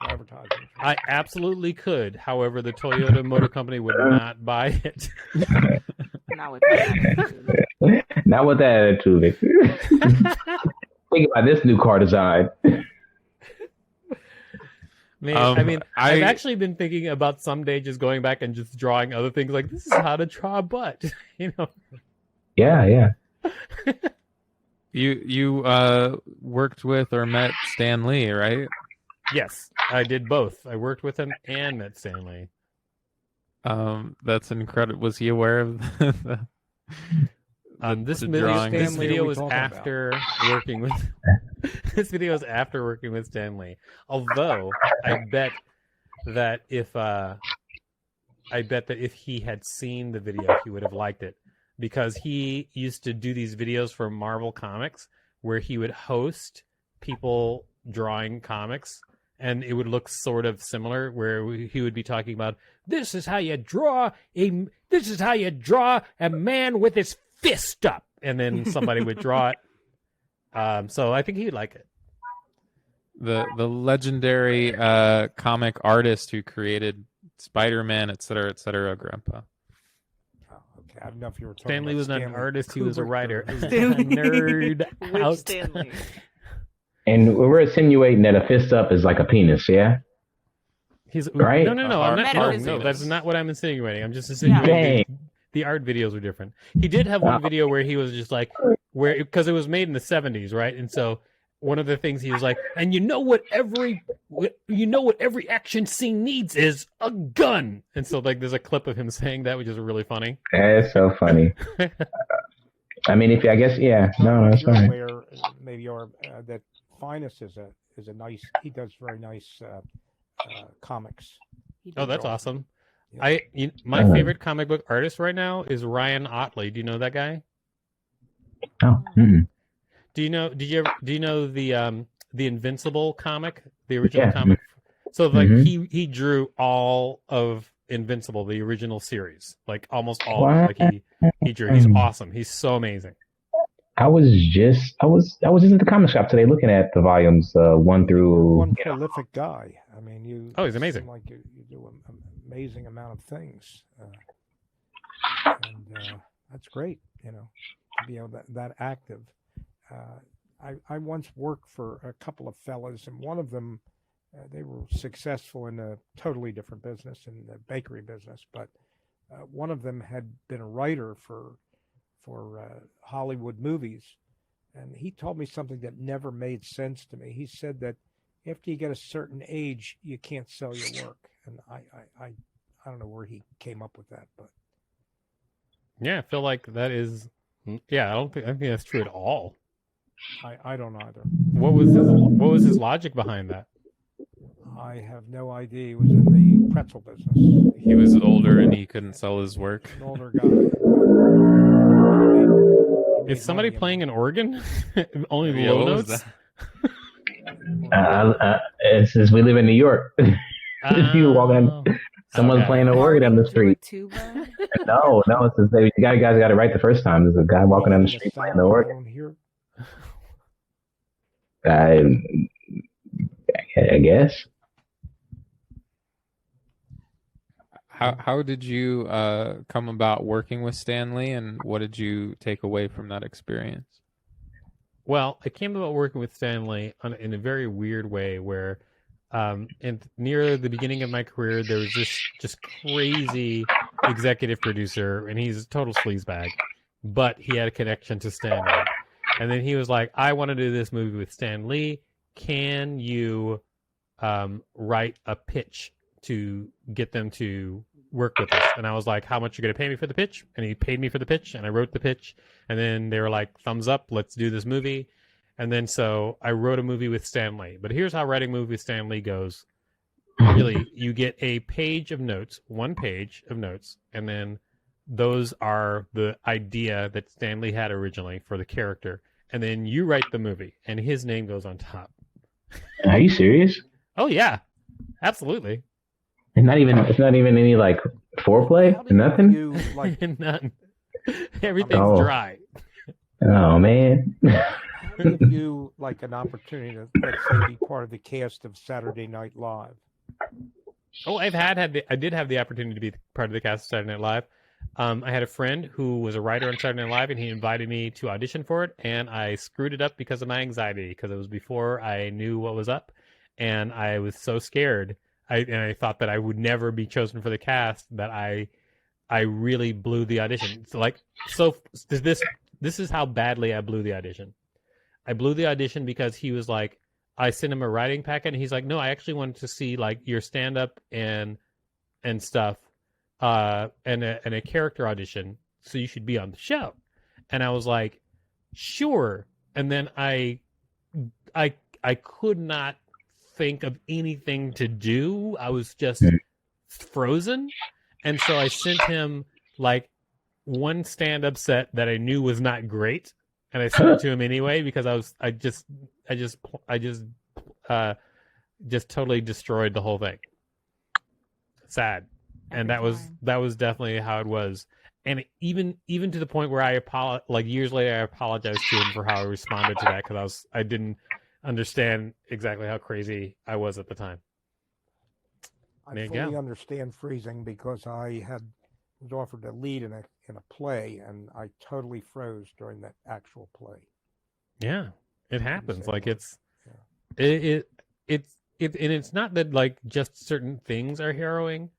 advertising. I absolutely could. However, the Toyota Motor Company would not buy it. Not with that. Not with that attitude, Victor. Think about this new car design. Man, I've actually been thinking about someday just going back and just drawing other things, like this is how to draw a butt. Yeah. You worked with or met Stan Lee, right? Yes, I did both. I worked with him and met Stan Lee. That's incredible. Was he aware of the this drawing? This Stanley video are we was talking after working with. This video was after working with Stan Lee. Although I bet that if he had seen the video, he would have liked it, because he used to do these videos for Marvel Comics where he would host people drawing comics, and it would look sort of similar, where he would be talking about this is how you draw a man with his fist up, and then somebody would draw it. So I think he'd like it. The legendary comic artist who created Spider-Man, et cetera, Grandpa. Oh, okay, I don't know if you were talking Stan Lee about was not an Stanley artist; he was a Kubrick writer. or- Nerd Which out. Stanley? And we're insinuating that a fist up is like a penis, yeah? He's Right? No. I'm not. Metaphysics. No, that's not what I'm insinuating. I'm just insinuating Dang. the art videos were different. He did have one video where he was just like, because it was made in the 70s, right? And so one of the things he was like, and you know what every action scene needs is a gun. And so like there's a clip of him saying that, which is really funny. That's so funny. I mean, if I guess, yeah. No, that's You're fine. aware, maybe you're that Phines is a nice. He does very nice comics. Oh, that's awesome. Yeah. My favorite comic book artist right now is Ryan Otley. Do you know that guy? Oh, mm-mm. Do you know the Invincible comic, the original comic? So like he drew all of Invincible, the original series, like almost all. Of it. Like he drew. He's awesome. He's so amazing. I was just at the comic shop today looking at the volumes one You're through. one prolific guy. I mean, you. Oh, he's you amazing. seem like you do an amazing amount of things, and that's great. You know, to be able that active. I once worked for a couple of fellas, and one of them, they were successful in a totally different business, in the bakery business, but one of them had been a writer for Hollywood movies, and he told me something that never made sense to me. He said that after you get a certain age, you can't sell your work, and I don't know where he came up with that, but Yeah, I feel like that is. Yeah, I think that's true at all. I don't either. What was his logic behind that? I have no idea. He was in the pretzel business. He was older and he couldn't sell his work. An older guy. He Is made somebody money in playing that. an organ? Only the Yeah, low what was notes? It's since we live in New York. You walk in, someone's Okay. playing an organ down the Parting street. through a tuba. No, it's just, you guys got it right the first time. There's a guy walking down the street playing the I organ. don't hear. I guess. How did you come about working with Stan Lee, and what did you take away from that experience? Well, I came about working with Stan Lee in a very weird way where near the beginning of my career, there was this just crazy executive producer, and he's a total sleazebag, but he had a connection to Stan Lee. And then he was like, I want to do this movie with Stan Lee. Can you write a pitch to get them to work with us? And I was like, how much are you going to pay me for the pitch? And he paid me for the pitch, and I wrote the pitch. And then they were like, thumbs up, let's do this movie. And then so I wrote a movie with Stan Lee. But here's how writing a movie with Stan Lee goes. Really, you get a page of notes, one page of notes, and then those are the idea that Stan Lee had originally for the character. And then you write the movie, and his name goes on top. Are you serious? Oh, yeah, absolutely. It's not even any like foreplay How or do nothing. you like? None. Everything's Oh. dry. Oh man. How do you like an opportunity to, let's say, be part of the cast of Saturday Night Live? Oh, I did have the opportunity to be part of the cast of Saturday Night Live. I had a friend who was a writer on Saturday Night Live, and he invited me to audition for it, and I screwed it up because of my anxiety, because it was before I knew what was up, and I was so scared. I thought that I would never be chosen for the cast that I really blew the audition. So this is how badly I blew the audition. I blew the audition because he was like, I sent him a writing packet, and he's like, no, I actually wanted to see like your stand up and stuff, and a character audition, so you should be on the show. And I was like, sure. And then I could not think of anything to do. I was just frozen. And so I sent him like one stand-up set that I knew was not great, and I sent it to him anyway because I just totally destroyed the whole thing. Sad. And that was definitely how it was. And even to the point where years later I apologized to him for how I responded to that, because I didn't understand exactly how crazy I was at the time. I There you fully go. understand freezing because I was offered a lead in a play, and I totally froze during that actual play. Yeah, it happens. say Like what. it's not that like just certain things are harrowing,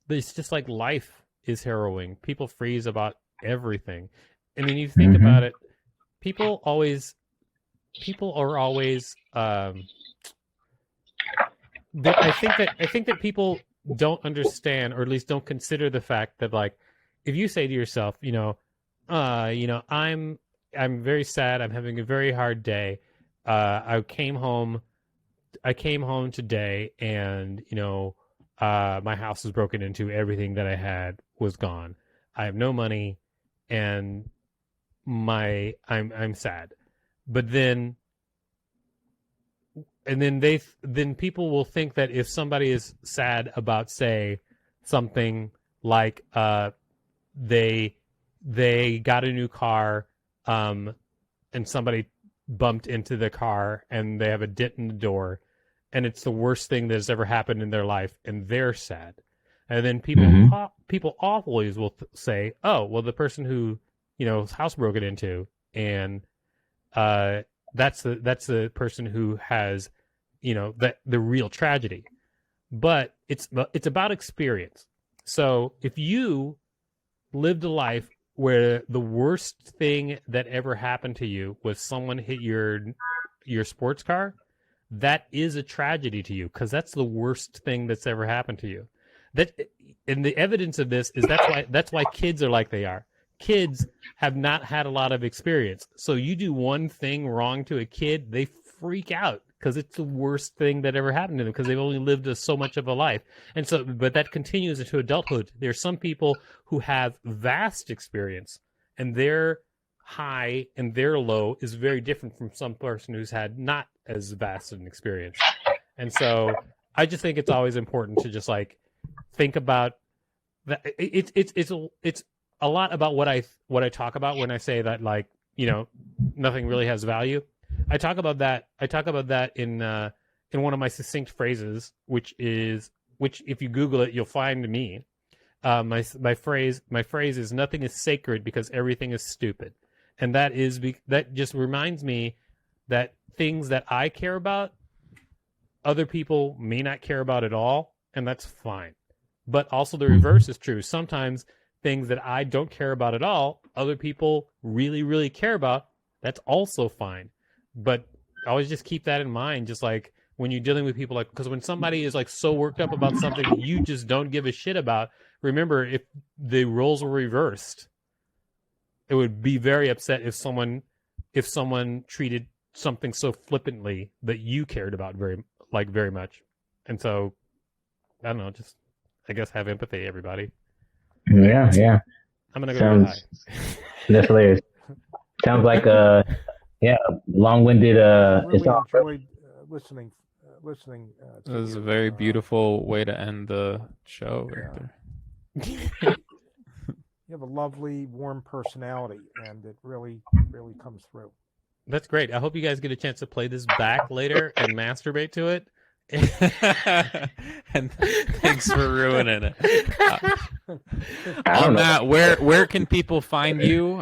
but it's just like life is harrowing. People freeze about everything. And then you think about it, people are always I think that people don't understand, or at least don't consider the fact that, like, if you say to yourself, I'm very sad, I'm having a very hard day. I came home today, and my house was broken into. Everything that I had was gone. I have no money, and I'm sad. But then people will think that if somebody is sad about, say, something like they got a new car, and somebody bumped into the car and they have a dent in the door, and it's the worst thing that has ever happened in their life, and they're sad. And then people always will say, "Oh, well, the person who, his house broken into, and that's the person who has, the real tragedy." But it's about experience. So if you lived a life where the worst thing that ever happened to you was someone hit your sports car, that is a tragedy to you, because that's the worst thing that's ever happened to you. And the evidence of this is that's why kids are like they are. Kids have not had a lot of experience. So you do one thing wrong to a kid, they freak out because it's the worst thing that ever happened to them, because they've only lived so much of a life. And so, but that continues into adulthood. There's some people who have vast experience, and their high and their low is very different from some person who's had not as vast an experience. And so I just think it's always important to just like think about that. It's a lot about what I talk about when I say that, like, nothing really has value. I talk about that in one of my succinct phrases, which if you Google it, you'll find me. My phrase is, nothing is sacred because everything is stupid. And that just reminds me that things that I care about, other people may not care about at all, and that's fine. But also the reverse is true. Sometimes things that I don't care about at all, other people really, really care about. That's also fine. But always just keep that in mind, just like when you're dealing with people, like, because when somebody is like so worked up about something that you just don't give a shit about, remember, if the roles were reversed, it would be very upset if someone treated something so flippantly that you cared about very much. And so, I don't know, just, I guess, have empathy, everybody. Yeah. I'm going to go high. That's hilarious. Sounds like long-winded. Really It's all enjoyed listening. It was a very beautiful way to end the show, Victor. You have a lovely, warm personality, and it really, really comes through. That's great. I hope you guys get a chance to play this back later and masturbate to it. And thanks for ruining it. I don't know. That, where can people find you?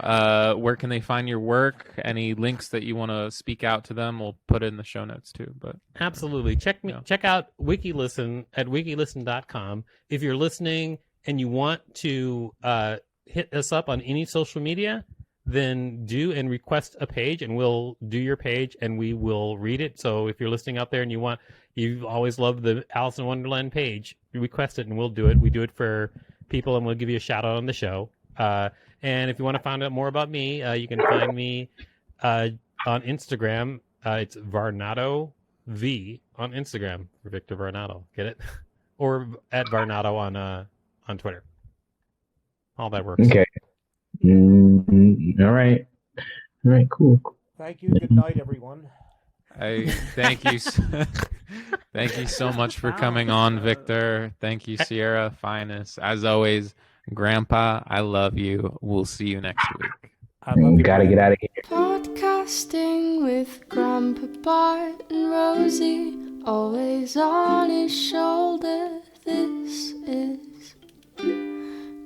Where can they find your work? Any links that you want to speak out to them, we'll put it in the show notes too. But absolutely, check out WikiListen at WikiListen.com. If you're listening and you want to hit us up on any social media, then do and request a page, and we'll do your page and we will read it. So if you're listening out there and you've always loved the Alice in Wonderland page, request it and we'll do it. We do it for people and we'll give you a shout out on the show. And if you want to find out more about me, you can find me on Instagram. It's Varnado V on Instagram for Victor Varnado. Get it? Or at Varnado on Twitter. All that works. Okay. All right, cool. Thank you. Good night, everyone. Thank you. Thank you so much for coming on, Victor. Thank you, Sierra, Phines. As always, Grandpa, I love you. We'll see you next week. I love you. Gotta get out of here. Podcasting with Grandpa Bart and Rosie, always on his shoulder. This is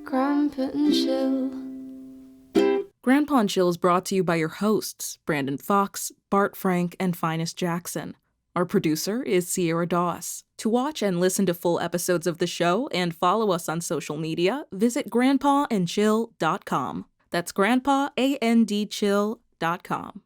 Grandpa and Chill. Grandpa and Chill is brought to you by your hosts, Brandon Fox, Bart Frank, and Phines Jackson. Our producer is Sierra Doss. To watch and listen to full episodes of the show and follow us on social media, visit grandpaandchill.com. That's grandpaandchill.com.